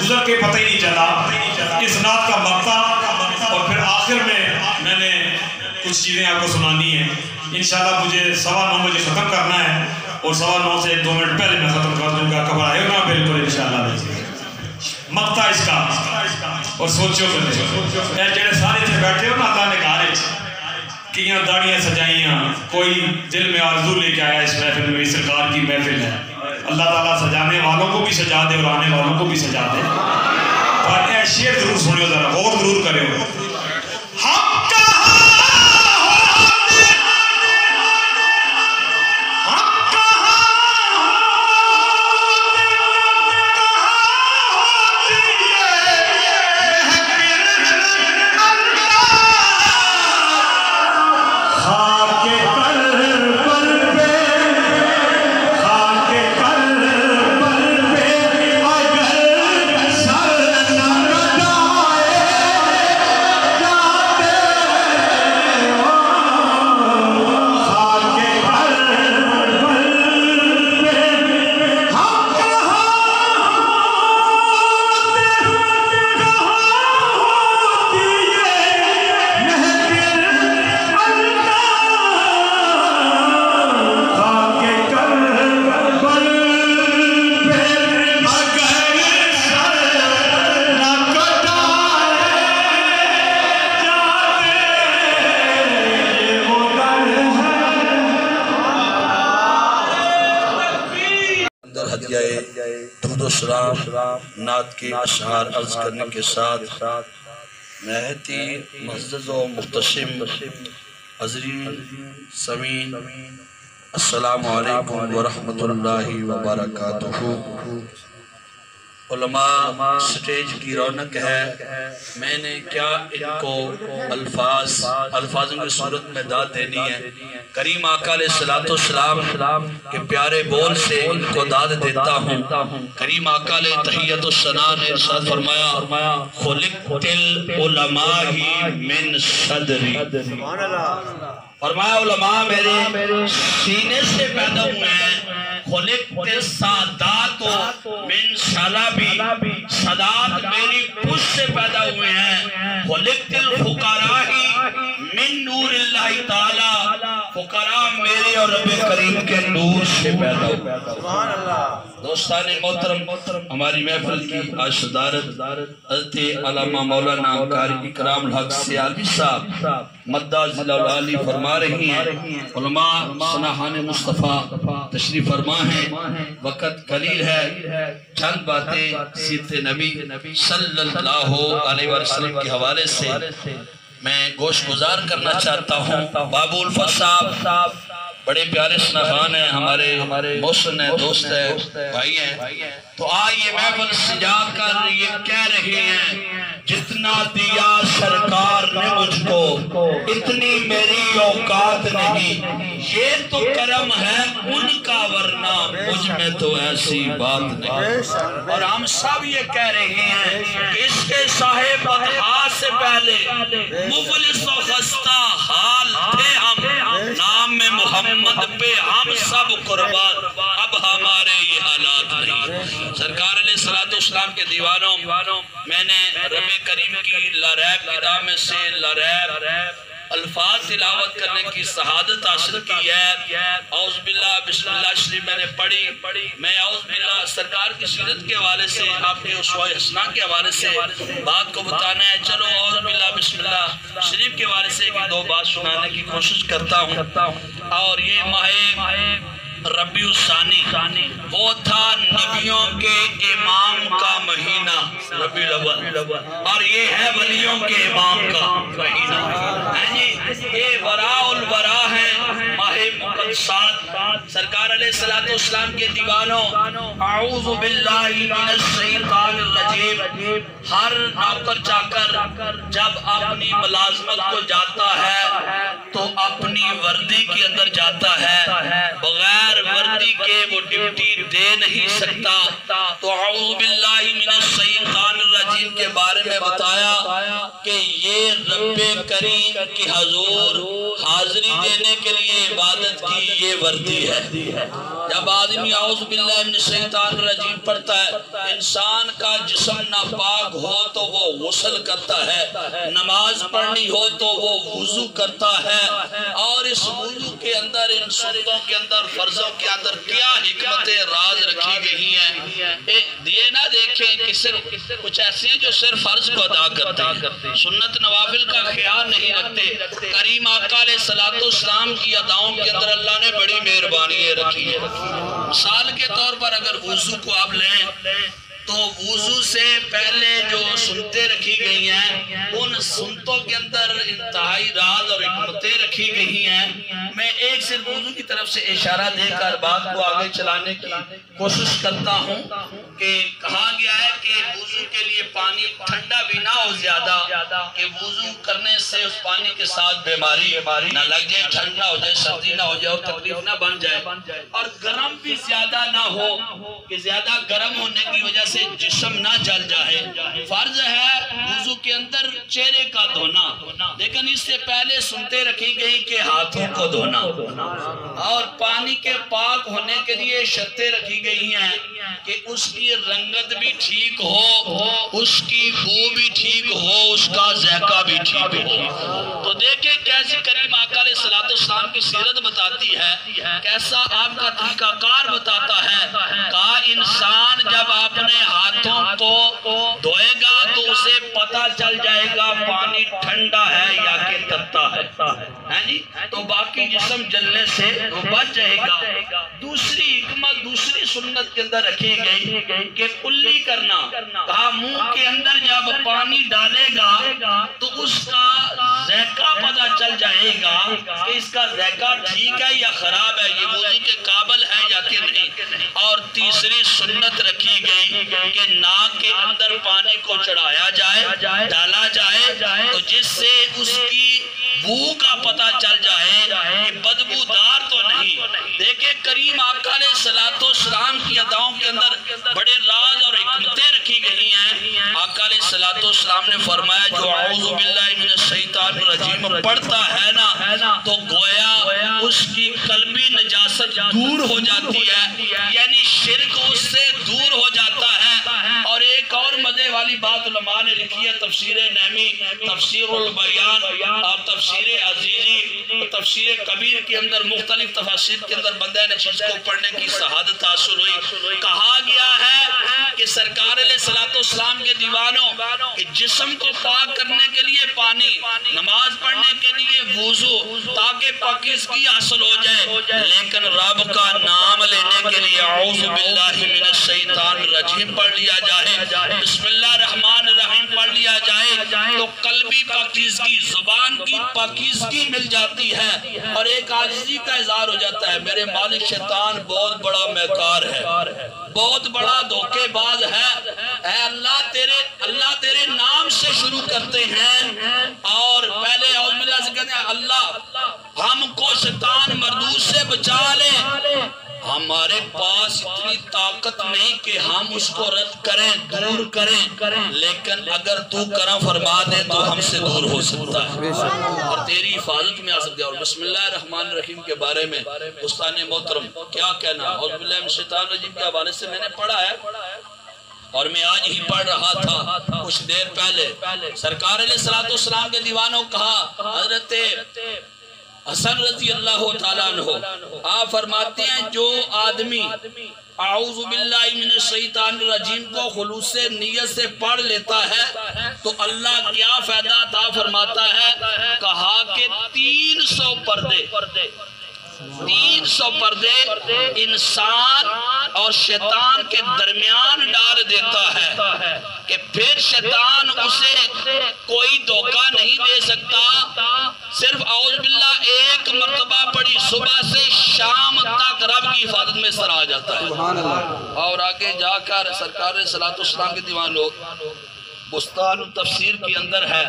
گزر کے پتہ ہی نہیں چلا اس نعت کا مقطع اور پھر آخر میں کچھ چیزیں آپ کو سنانی ہیں انشاءاللہ. مجھے 9:15 بجے ختم کرنا ہے اور 9:15 سے 2 منٹ پہلے میں ختم کر دوں گا. خبر آئے گا بالکل انشاءاللہ. مقطع اس کا اور سوچو پھر جڑے سارے تھے بیٹھے ہو نا اللہ نے گھر کیاں داڑیاں سجائیاں, کوئی دل میں آرزو لے کے آیا اس محفل میں, سرکار کی محفل ہے. اللہ تعالیٰ سجانے والوں کو بھی سجا دے اور آنے والوں کو بھی سجا دے. اور اے شعر ضرور سنیو, ذرا غور ضرور کرے ہو. درود و سلام نعت کے اشعار عرض کرنے کے ساتھ نہایت ہی معزز و محتشم حضرین سمعین السلام علیکم ورحمۃ اللہ وبرکاتہ. علماء سٹیج کی رونق ہے. میں نے کیا ان کو الفاظوں کی صورت میں داد دینی ہے. کریم آقا علیہ السلام کے پیارے بول سے ان کو داد دیتا ہوں. کریم آقا علیہ تحیت الثنا نے ارشاد فرمایا خلقت العلماء من صدری. فرمایا علماء میرے سینے سے پیدا ہوئے ہیں. خلقت السادات من شلبی, سادات میری پشت سے پیدا ہوئے ہیں. خلقت الفقراء من نور اللہ تعالی, فقراء میرے اور رب کریم کے نور سے پیدا ہوئے. دوستان محترم, ہماری محفل کی آج صدارت حضرت علامہ مولانا قاری اکرام الحق سیالوی صاحب مدہ ذل العالی فرما رہی ہیں. علماء سناحان مصطفیٰ تشریف فرما ہیں. وقت قلیل ہے, چند باتیں سیرت نبی صلی اللہ علیہ وسلم کے حوالے سے میں گوش گزار کرنا چاہتا ہوں. بابو الفت صاحب بڑے پیارے سناخان ہیں, ہمارے محسن ہیں, دوست ہیں, بھائی ہیں. تو آئیے محفل سجا کر یہ کہہ رہے ہیں جتنا دیا سرکار نے مجھ کو اتنی میری اوقات نہیں. یہ تو کرم ہے ان کا ورنہ مجھ میں تو ایسی بات نہیں. اور ہم سب یہ کہہ رہے ہیں کہ اس کے صاحب بدحا سے پہلے مفلس و خستہ حال تھے ہم. نام میں محمد پہ ہم سب قربان, اب ہمارے یہ حالات نہیں. سرکار علیہ السلام کے دیوانوں میں نے رب کریم کی لاریب کتاب میں سے لاریب الفاظ تلاوت کرنے کی سعادت حاصل کی ہے. اعوذ باللہ بسم اللہ شریف میں نے پڑھی. میں اعوذ باللہ سرکار کی سیرت کے حوالے سے, آپ کے اسوہ حسنہ کے حوالے سے بات کو بتانا ہے. چلو اعوذ باللہ بسم اللہ شریف کے حوالے سے ایک دو بات سنانے کی کوشش کرتا ہوں. اور یہ ماہ ربیع الثانی وہ تھا نبیوں کے امام کا مہینہ ربیع الاول, اور یہ ہے ولیوں کے امام کا مہینہ. یہ وراء الورا ہے ماہ مقدسات. سرکار علیہ السلام کے دیوانوں اعوذ باللہ من الشیطان الرجیم. ہر نوکر چاکر جب اپنی ملازمت کو جاتا ہے تو اپنی وردی کے اندر جاتا ہے, بغیر وردی کے وہ ڈیوٹی دے نہیں سکتا. تو اعوذ باللہ من الشیطان الرجیم الرجیم کے بارے میں بتایا کہ یہ رب کریم کی حضور حاضری دینے کے لیے عبادت کی یہ وردی ہے۔ جب آدمی اعوذ باللہ من الشیطان الرجیم پڑھتا ہے، انسان کا جسم ناپاک ہو تو وہ غسل کرتا ہے، نماز پڑھنی ہو تو وہ وضو کرتا ہے، اور اس وضو کے اندر، ان سنتوں کے اندر، فرضوں کے اندر کیا حکمت راز رکھی گئی ہیں۔ یہ نہ دیکھیں کہ صرف کچھ ایسے ہیں جو صرف فرض کو ادا کرتے ہیں، سنت نوافل کا خیال نہیں رکھتے۔ کریم آقا علیہ السلام کی اداؤں کے اندر اللہ نے بڑی مہربانی رکھی ہے۔ مثال کے طور پر اگر وضو کو آپ لیں تو وضو سے پہلے جو سنتیں رکھی گئی ہیں، ان سنتوں کے اندر انتہائی راز اور حکمتیں رکھی گئی ہیں۔ میں ایک صرف وضو کی طرف سے اشارہ دے کر بات کو آگے چلانے کی کوشش کرتا ہوں کہ کہا گیا ہے کہ وضو کے لیے پانی ٹھنڈا بھی نہ ہو زیادہ کہ وضو کرنے سے اس پانی کے ساتھ بیماری نہ لگ جائے، ٹھنڈا ہو جائے، سردی نہ ہو جائے اور تکلیف نہ بن جائے، اور گرم بھی زیادہ نہ ہو کہ زیادہ گرم ہونے کی وجہ سے جسم نہ جل جائے۔ فرض ہے وضو کے اندر چہرے کا دھونا، لیکن اس سے پہلے سنتے رکھی گئی کہ ہاتھوں کو دھونا، اور پانی کے پاک ہونے کے لیے شرطیں رکھی گئی ہیں کہ اس کی رنگت بھی ٹھیک ہو، اس کی بو بھی ٹھیک ہو، اس کا ذائقہ بھی ٹھیک ہو۔ تو دیکھیں کیسے کریم آقا علیہ السلام کی سیرت بتاتی ہے، کیسا آپ کا طریقہ کار بتاتا ہے۔ کہا انسان جب اپنے ہاتھوں کو دھوئے گا تو اسے پتہ چل جائے گا پانی ٹھنڈا ہے یا کہ تتا ہے، تو باقی جسم جلنے سے وہ بچ جائے گا۔ دوسری حکمت، دوسری سنت کے اندر رکھی گئی کہ کلی کرنا۔ کہا منہ کے اندر جب پانی ڈالے گا تو اس کا ذائقہ پتہ چل جائے گا کہ اس کا ذائقہ ٹھیک ہے یا خراب ہے، یہ وضو کے قابل ہے یا کہ نہیں۔ اور تیسری سنت رکھی گئی کہ ناک کے اندر پانی کو چڑھایا جائے، ڈالا جائے، تو جس سے اس کی بو کا پتہ چل جائے کہ بدبودار تو نہیں۔ دیکھیں کریم آقا علیہ السلام کی اداؤں کے اندر بڑے راز اور حکمتیں رکھی گئی ہیں۔ آقا علیہ السلام نے فرمایا جو اعوذ باللہ من الشیطان الرجیم پڑھتا ہے نا تو گویا اس کی قلبی نجاست دور ہو جاتی ہے، یعنی شرک اس سے دور ہو جاتا ہے۔ اور ایک اور مزے والی بات علماء نے لکھی ہے، تفسیر نعمی، تفسیر البیان اور تفسیر عزیزی، تفسیر کبیر کے اندر مختلف تفاسیر کے اندر بندہ نے چیز کو پڑھنے کی سعادت حاصل ہوئی۔ کہا گیا ہے کہ سرکار علیہ السلام کے دیوانوں کہ جسم کو پاک کرنے کے لیے پانی، نماز پڑھنے کے لیے وضو، تاکہ پاکیزگی حاصل ہو جائے، لیکن رب کا نام لینے کے لیے اعوذ باللہ من الشیطان الرجیم پڑھ لیا جائے، بسم اللہ الرحمن الرحیم پڑھ لیا جائے، تو قلبی پاکیزگی، زبان کی پاکیزگی مل جاتی ہے، اور ایک عاجزی کا اظہار ہو جاتا ہے۔ میرے مالک شیطان بہت بڑا مکار ہے، بہت بڑا دھوکے باز ہے، اے اللہ تیرے نام سے شروع کرتے ہیں، اور پہلے اعوذ باللہ سے کہتے ہیں اللہ ہم کو شیطان مردود سے بچا لے۔ ہمارے پاس اتنی طاقت نہیں کہ ہم اس کو رد کریں، دور کریں، لیکن اگر تو کرم فرما دے تو ہم سے دور ہو سکتا ہے اور تیری حفاظت میں آ سکتا ہے۔ اور بسم اللہ الرحمن الرحیم کے بارے میں استاد محترم کیا کہنا، اعوذ باللہ من الشیطان الرجیم کے حوالے سے میں نے پڑھا ہے، اور میں آج ہی پڑھ رہا تھا کچھ دیر پہلے۔ سرکار علیہ السلام کے دیوانوں کہا، حضرت حسن رضی اللہ تعالیٰ عنہ آپ فرماتے ہیں جو آدمی اعوذ باللہ من الشیطان الرجیم کو خلوص نیت سے پڑھ لیتا ہے تو اللہ کیا فائدہ عطا فرماتا ہے۔ کہا کہ 300 پردے انسان اور شیطان کے درمیان ڈال دیتا ہے کہ پھر شیطان اسے کوئی دھوکہ نہیں دے سکتا۔ صرف اعوذ باللہ ایک مرتبہ پڑھی، صبح سے شام تک رب کی حفاظت میں سر آ جاتا ہے۔ اور آگے جا کر سرکار صلی اللہ علیہ وسلم کے دیوان لوگ بستان التفسیر کے اندر ہے،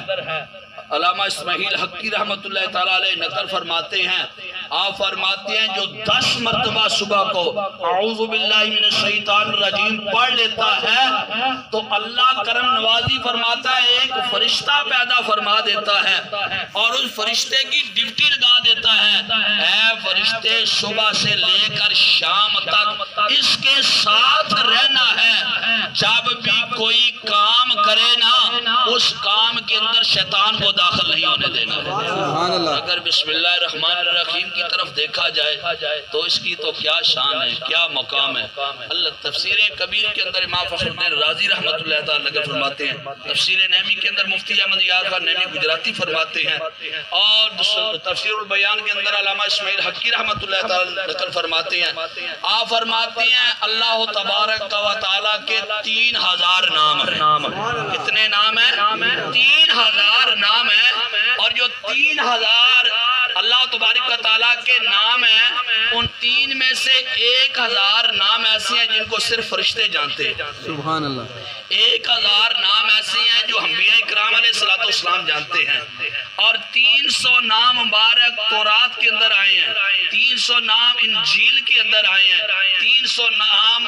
علامہ اسماعیل حقی رحمت اللہ تعالیٰ علیہ نقل فرماتے ہیں آپ فرماتے ہیں جو 10 مرتبہ صبح کو اعوذ باللہ من الشیطان الرجیم پڑھ لیتا ہے تو اللہ کرم نوازی فرماتا ہے ایک فرشتہ پیدا فرما دیتا ہے اور اس فرشتے کی ڈیوٹی لگا دیتا ہے، اے فرشتے صبح سے لے کر شام تک اس کے ساتھ رہنا ہے، جب بھی کوئی کام کرے نا اس کام کے اندر شیطان کو داخل نہیں ہونے دینا ہے۔ اگر بسم اللہ الرحمن الرحیم کی طرف دیکھا جائے تو اس کی تو کیا شان ہے، کیا مقام ہے۔ اللہ تفسیر کبیر کے اندر امام فخر الدین رازی رحمۃ اللہ تعالیٰ فرماتے ہیں، تفسیر نعمی کے اندر مفتی احمد یار خان نعمی گجراتی فرماتے ہیں، اور تفسیر البیان کے اندر علامہ اسماعیل حقی رحمۃ اللہ تعالیٰ نقل فرماتے ہیں، آپ فرماتے ہیں اللہ تبارک و تعالیٰ کے 3000 نام ہیں۔ کتنے نام ہیں؟ 3000 نام ہیں، اور جو 3000 اللہ تبارک و تعالیٰ کے نام ہیں ان 3 میں سے 1000 نام ایسے ہیں جن کو صرف فرشتے جانتے ہیں۔ سبحان اللہ۔ 1000 نام ایسے ہیں جو انبیاء کرام علیہ السلام جانتے ہیں، اور 300 نام مبارک تورات کے اندر آئے ہیں، 300 نام انجیل کے اندر آئے ہیں، 300 نام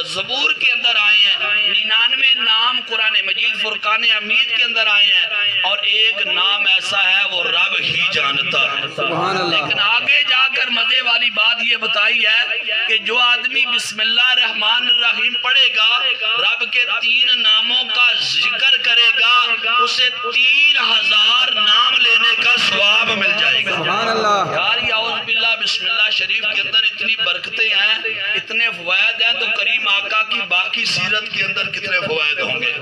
زبور کے اندر آئے ہیں، 99 نام قرآن مجید فرقان حمید کے اندر آئے ہیں، اور ایک نام ایسا ہے وہ رب ہی جانتا ہے۔ لیکن آگے جا کر مزے والی بات یہ بتائی ہے کہ جو آدمی بسم اللہ الرحمن الرحیم پڑھے گا، رب کے 3 ناموں کا ذکر کرے گا، اسے 3000 نام لینے کا ثواب مل جائے گا۔ یار اعوذ باللہ بسم اللہ شریف کے اندر اتنی برکتیں ہیں، اتنے فوائد ہیں، تو کریم آقا کی باقی سیرت کے اندر کتنے فوائد ہوں گے۔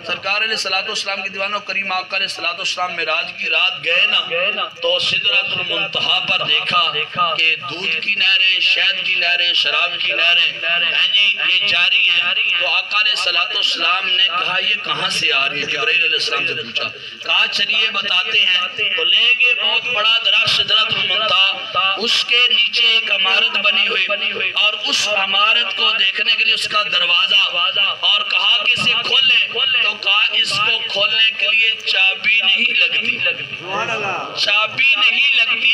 سرکار علیہ السلام کی دیوانوں کریم آقا علیہ السلام معراج کی رات گئے نا تو سدرۃ المنتہا پر دیکھا کہ دودھ کی نہریں، شہد کی نہریں، شراب کی نہریں یہ جاری ہیں۔ تو آقا علیہ السلام نے کہا یہ کہاں سے آ رہی ہے؟ جبرائیل علیہ السلام سے پوچھا، کہا چلیے بتاتے ہیں۔ تو لے گئے بہت بڑا درخت سدرۃ المنتہا، اس کے نیچے ایک عمارت بنی ہوئی، اور اس عمارت کو دیکھنے کے لیے اس کا دروازہ، اور کہا کہ اسے کھولیں، تو کہا اس کو کھولنے کے لیے چابی نہیں لگتی، چابی نہیں لگتی،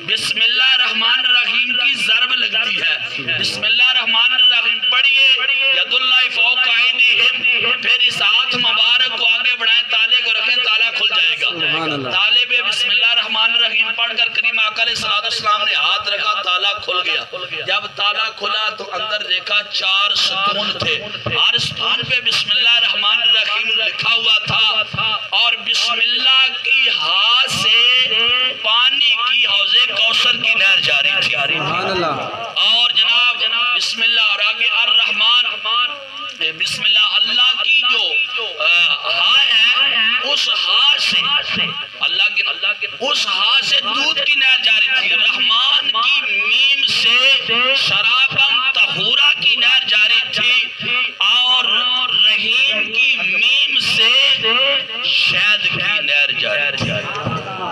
بسم اللہ الرحمن الرحیم کی ضرب لگتی ہے۔ بسم اللہ الرحمن الرحیم پڑھیے، ید اللہ فوق عینہم، پھر اس ہاتھ مبارک کو آگے بڑھائیں، تالے کو رکھیں، تالا کھل جائے گا۔ تالے پہ بسم اللہ الرحمن الرحیم پڑھ کر کریم آقا علیہ السلام نے ہاتھ رکھا، تالا کھل گیا۔ جب تالا کھلا تو اندر دیکھا 4 ستون تھے، ہر ستون پہ بسم اللہ الرحمن الرحیم لکھا ہوا تھا، اور بسم اللہ کی ہاتھ سے پانی کی حوض کوثر کی نہر جاری تھی۔ اور جناب بسم اللہ، اور آگے الرحمن، بسم اللہ، اللہ کی جو ہاں ہے اس ہاتھ سے، اللہ کے اس ہاتھ سے دودھ کی نہر جاری تھی۔ رحمان کی میم سے شرابن طہورا کی نہر جاری تھی، اور رحیم کی میم سے شہد کی نہر جاری تھی۔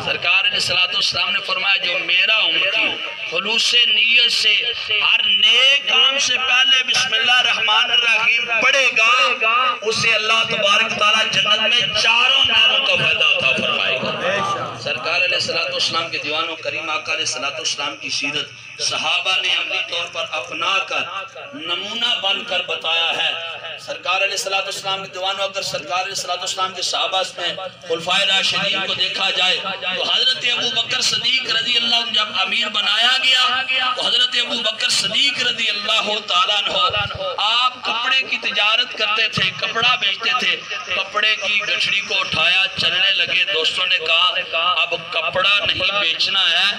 سرکار علیہ السلام نے فرمایا جو میرا امتی خلوص نیت سے ہر نیک کام سے پہلے بسم اللہ الرحمن الرحیم پڑھے گا، اسے اللہ تبارک تعالیٰ جنت میں 4 نہروں کا فائدہ عطا فرمائے گا۔ سرکار علیہ السلام کے دیوانوں کریم آقا علیہ السلام کی سیرت صحابہ نے عملی طور پر اپنا کر نمونہ بن کر بتایا ہے۔ سرکار علیہ السلام کے دیوانوں اگر سرکار علیہ السلام کے صحابہ میں خلفائے راشدین کو دیکھا جائے تو حضرت ابو بکر صدیق رضی اللہ عنہ جب امیر بنایا گیا تو حضرت ابو بکر صدیق رضی اللہ تعالیٰ عنہ آپ کپڑے کی تجارت کرتے تھے، کپڑا بیچتے تھے، کپڑے کی گٹھڑی کو اٹھایا، چلنے لگے۔ دوستوں نے کہا اب کپڑا نہیں بیچنا ہے،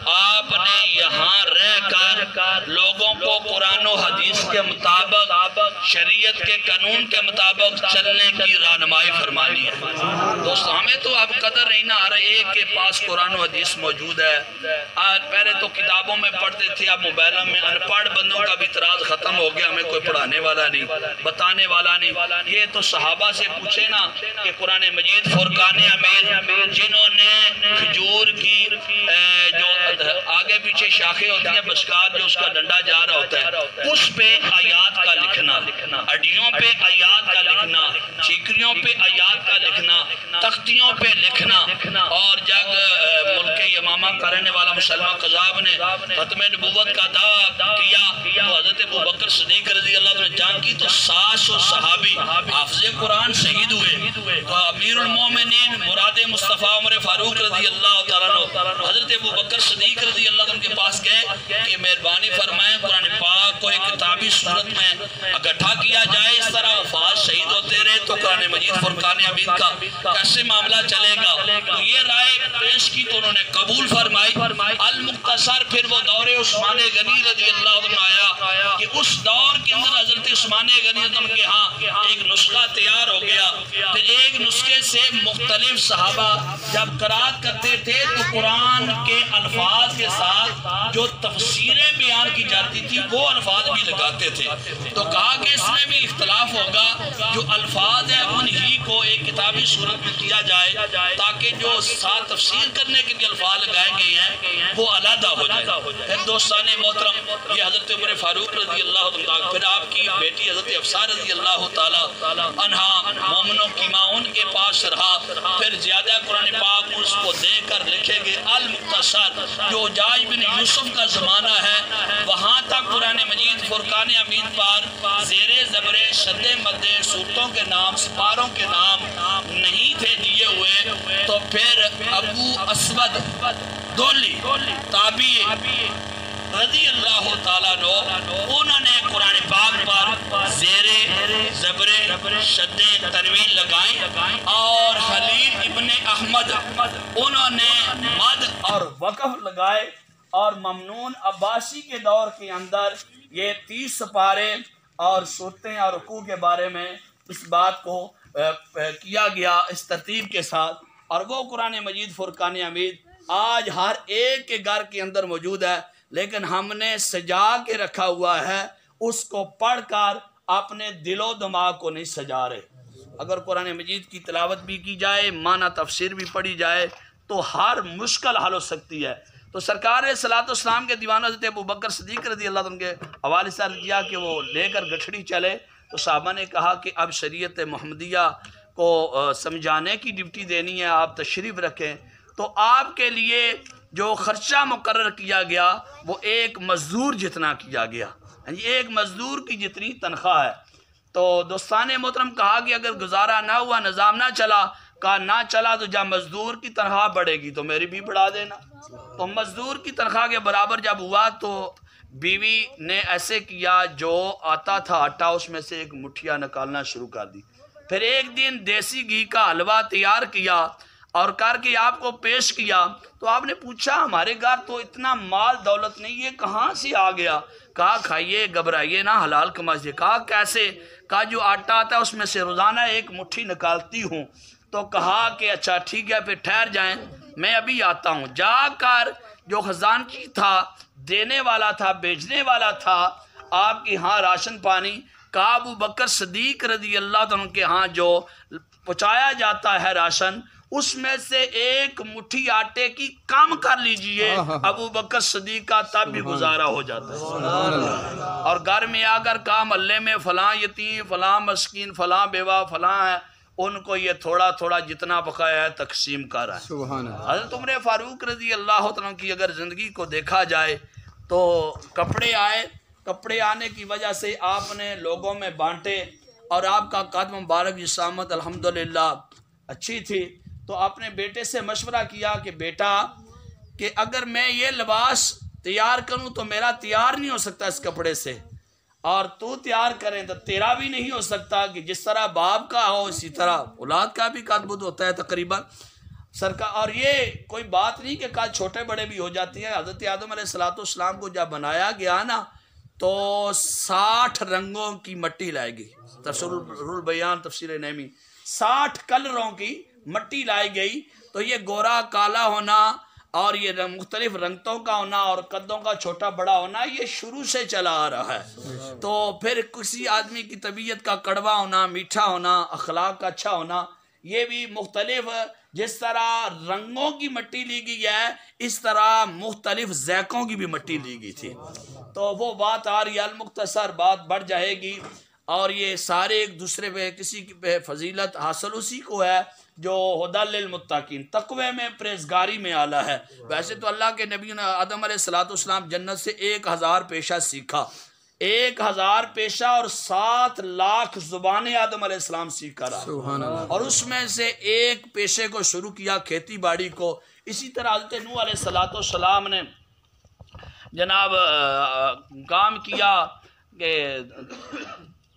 آپ نے یہاں رہ کر لوگوں کو قرآن و حدیث کے مطابق، شریعت کے قانون کے مطابق چلنے کی رہنمائی فرمانی ہے۔ دوستو ہمیں تو اب قدر نہیں نہ آ رہا، ایک کے پاس قرآن و حدیث موجود ہے۔ پہلے تو کتابوں میں پڑھتے تھے، اب موبائلوں میں۔ ان پڑھ بندوں کا بھی اعتراض ختم ہو گیا، ہمیں کوئی پڑھانے والا نہیں، بتانے والا نہیں۔ یہ تو صحابہ سے پوچھے نا کہ قرآن مجید فرقان حمید جنہوں نے کھجور کی جو آگے پیچھے شاخیں ہوتی ہیں، بسکار جو اس کا ڈنڈا جا رہا ہوتا ہے، اس پہ آیات کا لکھنا، اڈیوں پہ آیات کا لکھنا، چیکریوں پہ آیات کا لکھنا، تختیوں پہ لکھنا، اور جب ملک یمامہ عراق کا رہنے والا مسلمہ قذاب نے ختم نبوت کا دعویٰ کیا تو حضرت ابوبکر صدیق رضی اللہ عنہ نے جان کی تو 700 صحابی حافظ قرآن شہید ہوئے. تو امیر المومنین مراد مصطفیٰ عمر فاروق رضی اللہ تعالیٰ عنہ حضرت ابوبکر صدیق رضی اللہ عنہ کے پاس گئے کہ مہربانی فرمائیں قرآن پاک کو ایک کتابی صورت میں اکٹھا کیا جائے, اس طرح وفات شہید ہوتے رہے تو قرآن مجید فرقان حمید کا کیسے معاملہ چلے گا. تو یہ رائے پیش کی تو انہوں نے قبول فرمائی. المختصر پھر وہ دور عثمان غنی رضی اللہ عنہ آیا کہ اس دور کے اندر حضرت عثمان غنی رضی اللہ عنہ کے ہاں ایک نسخہ تیار ہو گیا. پھر ایک نسخے سے مختلف صحابہ جب قرات کرتے تھے تو قرآن کے الفاظ کے ساتھ جو تفسیریں بیان کی جاتی تھی وہ الفاظ بھی لگاتے تھے. تو کہا کہ اس میں بھی اختلاف ہوگا, جو الفاظ ہیں انہی کو ایک کتابی صورت میں کیا جائے تاکہ جو ساتھ تفسیر کرنے کے لیے الفاظ لگائے گئے ہیں وہ علیحدہ ہو جائے. پھر دوستان محترم یہ حضرت عمر فاروق رضی اللہ عنہ, پھر آپ کی بیٹی حضرت حفصہ رضی اللہ تعالی عنہا مومنوں کی ماں ان کے پاس رہا. پھر زیادہ قرآن پاک اس کو دے کر لکھے گئے. المختصر جو حجاج بن یوسف کا زمانہ ہے وہاں تک قرآن مجید فرقان حمید پر زیر زبر شد مد صورتوں کے نام سپاروں کے نام نہیں تھے دیے ہوئے. تو پھر ابو اسود دولی تابعی رضی اللہ تعالیٰ عنہ انہوں نے قرآن پاک پر زیر زبر شد تنوین لگائیں اور خلیل ابن احمد انہوں نے مد اور وقف لگائے. اور ممنون عباسی کے دور کے اندر یہ 30 سپارے اور صورتیں اور رکوع کے بارے میں اس بات کو کیا گیا اس ترتیب کے ساتھ. اور وہ قرآن مجید فرقان حمید آج ہر ایک کے گھر کے اندر موجود ہے, لیکن ہم نے سجا کے رکھا ہوا ہے, اس کو پڑھ کر اپنے دل و دماغ کو نہیں سجا رہے. اگر قرآن مجید کی تلاوت بھی کی جائے, معنی تفسیر بھی پڑھی جائے تو ہر مشکل حل ہو سکتی ہے. تو سرکار صلاۃ والسلام کے دیوان حضرت ابوبکر صدیق رضی اللہ عنہ کے حوالے سے عرض کیا کہ وہ لے کر گٹھڑی چلے. تو صحابہ نے کہا کہ اب شریعت محمدیہ کو سمجھانے کی ڈیوٹی دینی ہے, آپ تشریف رکھیں. تو آپ کے لیے جو خرچہ مقرر کیا گیا وہ ایک مزدور جتنا کیا گیا, ایک مزدور کی جتنی تنخواہ ہے. تو دوستان محترم کہا کہ اگر گزارا نہ ہوا, نظام نہ چلا, کہا نہ چلا تو جب مزدور کی تنخواہ بڑھے گی تو میری بھی بڑھا دینا. تو مزدور کی تنخواہ کے برابر جب ہوا تو بیوی نے ایسے کیا, جو آتا تھا آٹا اس میں سے ایک مٹھیا نکالنا شروع کر دی. پھر ایک دن دیسی گھی کا حلوہ تیار کیا اور کر کے آپ کو پیش کیا. تو آپ نے پوچھا ہمارے گھر تو اتنا مال دولت نہیں, یہ کہاں سے آ گیا؟ کہا کھائیے, گھبرائیے نہ, حلال کمائیے. کہا کیسے؟ کہا جو آٹا آتا ہے اس میں سے روزانہ ایک مٹھی نکالتی ہوں. تو کہا کہ اچھا ٹھیک ہے, پھر ٹھہر جائیں, میں ابھی آتا ہوں. جا کر جو خزانچی تھا, دینے والا تھا, بیچنے والا تھا آپ کے ہاں راشن پانی, کہا ابو بکر صدیق رضی اللہ عنہ کے ہاں جو پہنچایا جاتا ہے راشن, اس میں سے ایک مٹھی آٹے کی کم کر لیجئے, ابو بکر صدیق کا تب بھی گزارا ہو جاتا ہے. اور گھر میں آ کر کہا محلے میں فلاں یتیم, فلاں مسکین, فلاں بیوہ, فلاں ہے, ان کو یہ تھوڑا تھوڑا جتنا بقایا ہے تقسیم کر رہا ہے. حضرت عمر فاروق رضی اللہ عنہ کی اگر زندگی کو دیکھا جائے تو کپڑے آئے, کپڑے آنے کی وجہ سے آپ نے لوگوں میں بانٹے, اور آپ کا قد مبارک جسامت الحمدللہ اچھی تھی. تو آپ نے بیٹے سے مشورہ کیا کہ بیٹا کہ اگر میں یہ لباس تیار کروں تو میرا تیار نہیں ہو سکتا اس کپڑے سے, اور تو تیار کریں تو تیرا بھی نہیں ہو سکتا, کہ جس طرح باپ کا ہو اسی طرح اولاد کا بھی قد بد ہوتا ہے تقریباً سرکار. اور یہ کوئی بات نہیں کہ قد چھوٹے بڑے بھی ہو جاتی ہیں. حضرت آدم علیہ السلام کو جب بنایا گیا نا تو 60 رنگوں کی مٹی لائے گئی. تفسیر البیان تفسیر نعیمی 60 کلروں کی مٹی لائی گئی. تو یہ گورا کالا ہونا اور یہ مختلف رنگتوں کا ہونا اور قدوں کا چھوٹا بڑا ہونا یہ شروع سے چلا آ رہا ہے. تو پھر کسی آدمی کی طبیعت کا کڑوا ہونا, میٹھا ہونا, اخلاق کا اچھا ہونا, یہ بھی مختلف, جس طرح رنگوں کی مٹی لی گئی ہے اس طرح مختلف ذائقوں کی بھی مٹی لی گئی تھی. تو وہ بات آ رہی ہے, المختصر بات بڑھ جائے گی. اور یہ سارے ایک دوسرے پہ کسی پہ فضیلت حاصل اسی کو ہے جو ہدی للمتقین، تقوی میں پرہیزگاری میں اعلیٰ ہے۔ ویسے تو اللہ کے نبی آدم علیہ السلام جنت سے 1000 پیشہ سیکھا، 1000 پیشہ اور 7 لاکھ زبانیں آدم علیہ السلام سیکھ کر آئے، اور اس میں سے ایک پیشے کو شروع کیا کھیتی باڑی کو۔ اسی طرح حضرت نوح علیہ السلام نے جناب کام کیا کہ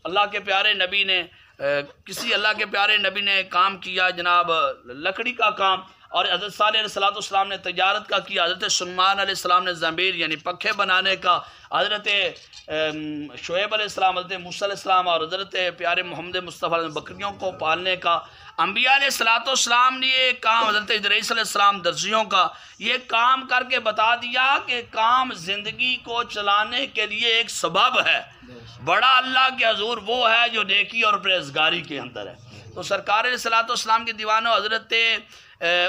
اللہ کے پیارے نبی نے اللہ کے پیارے نبی نے کام کیا جناب لکڑی کا کام، اور حضرت صالح علیہ السلام نے تجارت کا کیا، حضرت سلیمان علیہ السلام نے زمبیر یعنی پنکھے بنانے کا، حضرت شعیب علیہ السلام، حضرت موسیٰ علیہ السلام اور حضرت پیارے محمد مصطفیٰ نے بکریوں کو پالنے کا، انبیاء علیہ السلام نے یہ کام، حضرت ادریس علیہ السلام درزیوں کا یہ کام کر کے بتا دیا کہ کام زندگی کو چلانے کے لیے ایک سبب ہے، بڑا اللہ کے حضور وہ ہے جو نیکی اور پرہیزگاری کے اندر ہے۔ تو سرکار علیہ السلام کے دیوانوں حضرت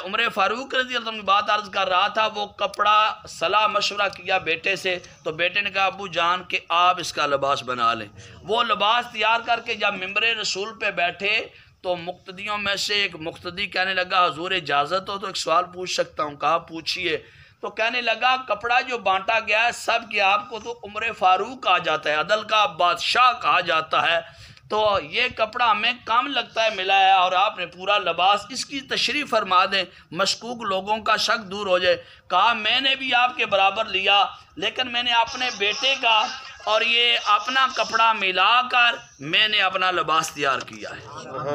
عمر فاروق رضی اللہ عنہ کی بات عرض کر رہا تھا، وہ کپڑا صلاح مشورہ کیا بیٹے سے، تو بیٹے نے کہا ابو جان کہ آپ اس کا لباس بنا لیں۔ وہ لباس تیار کر کے جب ممبر رسول پہ بیٹھے تو مقتدیوں میں سے ایک مقتدی کہنے لگا حضور اجازت ہو تو ایک سوال پوچھ سکتا ہوں؟ کہا پوچھئے۔ تو کہنے لگا کپڑا جو بانٹا گیا ہے سب کے آپ کو تو عمر فاروق کہا جاتا ہے، عدل کا بادشاہ کہا جاتا ہے، تو یہ کپڑا ہمیں کم لگتا ہے ملا ہے اور آپ نے پورا لباس، اس کی تشریح فرما دیں مشکوک لوگوں کا شک دور ہو جائے۔ کہا میں نے بھی آپ کے برابر لیا، لیکن میں نے اپنے بیٹے کا اور یہ اپنا کپڑا ملا کر میں نے اپنا لباس تیار کیا ہے۔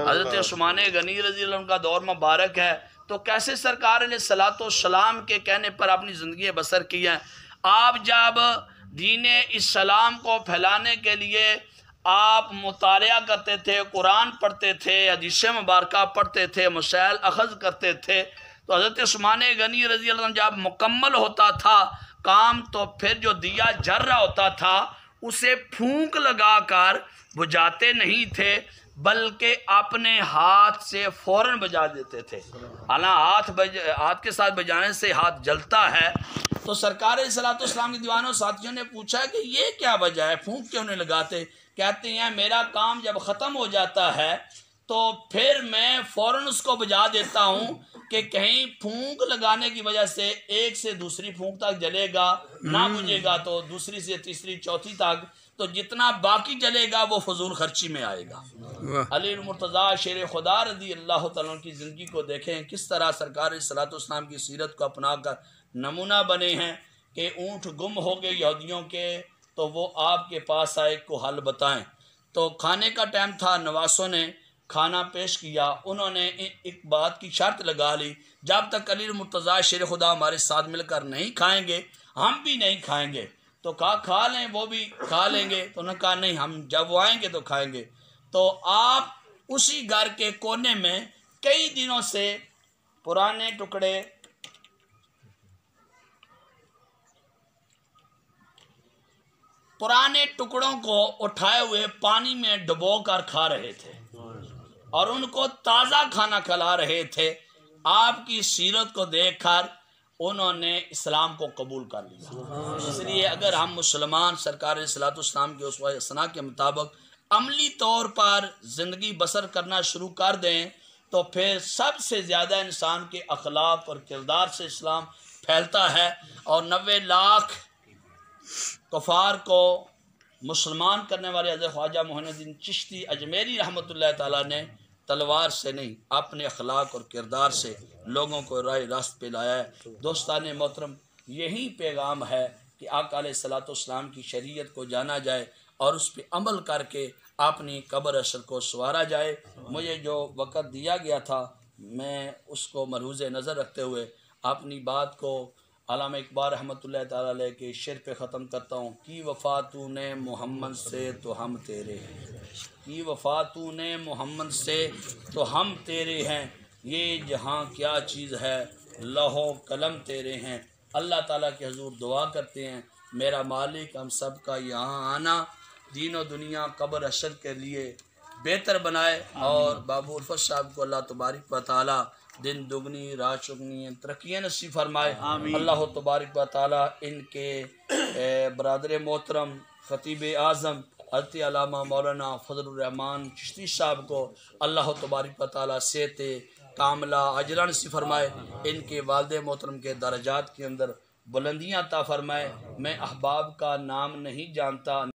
حضرت عثمان غنی رضی اللہ عنہ کا دور مبارک ہے، تو کیسے سرکار علیہ السلام کے کہنے پر اپنی زندگی بسر کی ہے۔ آپ جب دین اسلام کو پھیلانے کے لیے آپ مطالعہ کرتے تھے، قرآن پڑھتے تھے، حدیث مبارکہ پڑھتے تھے، مسائل اخذ کرتے تھے، تو حضرت عثمان غنی رضی اللہ عنہ جب مکمل ہوتا تھا کام تو پھر جو دیا جل رہا ہوتا تھا اسے پھونک لگا کر بجھاتے نہیں تھے بلکہ اپنے ہاتھ سے فوراً بجھا دیتے تھے، حالانکہ ہاتھ کے ساتھ بجانے سے ہاتھ جلتا ہے۔ تو سرکار علیہ السلام کے دیوانوں ساتھیوں نے پوچھا کہ یہ کیا وجہ ہے، پھونک کیوں نہیں لگاتے؟ کہتے ہیں میرا کام جب ختم ہو جاتا ہے تو پھر میں فوراً اس کو بجھا دیتا ہوں کہ کہیں پھونک لگانے کی وجہ سے ایک سے دوسری پھونک تک جلے گا، نہ بجھے گا تو دوسری سے تیسری چوتھی تک، تو جتنا باقی جلے گا وہ فضول خرچی میں آئے گا۔ علی المرتضیٰ شیر خدا رضی اللہ تعالیٰ عنہ کی زندگی کو دیکھیں، کس طرح سرکار علیہ السلام کی سیرت کو اپنا کر نمونہ بنے ہیں کہ اونٹ گم ہو گئے یہودیوں کے تو وہ آپ کے پاس آئے کو حل بتائیں۔ تو کھانے کا ٹائم تھا، نواسوں نے کھانا پیش کیا، انہوں نے ایک بات کی شرط لگا لی، جب تک علی المرتضیٰ شیر خدا ہمارے ساتھ مل کر نہیں کھائیں گے ہم بھی نہیں کھائیں گے۔ تو کہا کھا لیں، وہ بھی کھا لیں گے، تو انہوں نے کہا نہیں ہم جب وہ آئیں گے تو کھائیں گے۔ تو آپ اسی گھر کے کونے میں کئی دنوں سے پرانے ٹکڑوں کو اٹھائے ہوئے پانی میں ڈبو کر کھا رہے تھے اور ان کو تازہ کھانا کھلا رہے تھے۔ آپ کی سیرت کو دیکھ کر انہوں نے اسلام کو قبول کر لیا۔ اس لیے اگر ہم مسلمان سرکار علیہ السلام کے اسوہ حسنہ کے مطابق عملی طور پر زندگی بسر کرنا شروع کر دیں تو پھر سب سے زیادہ انسان کے اخلاق اور کردار سے اسلام پھیلتا ہے، اور 90 لاکھ کفار کو مسلمان کرنے والے حضرت خواجہ معین الدین چشتی اجمیری رحمۃ اللہ تعالیٰ نے تلوار سے نہیں اپنے اخلاق اور کردار سے لوگوں کو راہ راست پہ لایا ہے۔ دوستان محترم، یہی پیغام ہے کہ آقا علیہ السلام کی شریعت کو جانا جائے اور اس پہ عمل کر کے اپنی قبر اصل کو سنوارا جائے۔ مجھے جو وقت دیا گیا تھا میں اس کو ملحوظ نظر رکھتے ہوئے اپنی بات کو علامہ اقبال رحمۃ اللہ تعالیٰ علیہ کے شعر پہ ختم کرتا ہوں۔ کی وفا تو نے محمد سے تو ہم تیرے ہیں، کی وفا تو نے محمد سے تو ہم تیرے ہیں، یہ جہاں کیا چیز ہے لوح قلم تیرے ہیں۔ اللہ تعالیٰ کے حضور دعا کرتے ہیں میرا مالک ہم سب کا یہاں آنا دین و دنیا قبر حشر کے لیے بہتر بنائے، اور بابو عرفت صاحب کو اللہ تبارک و تعالیٰ دن دگنی رات چگنی ترقیاں نصیب فرمائے۔ اللہ تبارک و تعالیٰ ان کے برادر محترم خطیب اعظم حضرت علامہ مولانا فضل الرحمان چشتی صاحب کو اللہ تبارک و تعالیٰ صحت کاملہ اجرا نصیب فرمائے، ان کے والد محترم کے درجات کے اندر بلندیاں عطا فرمائے۔ میں احباب کا نام نہیں جانتا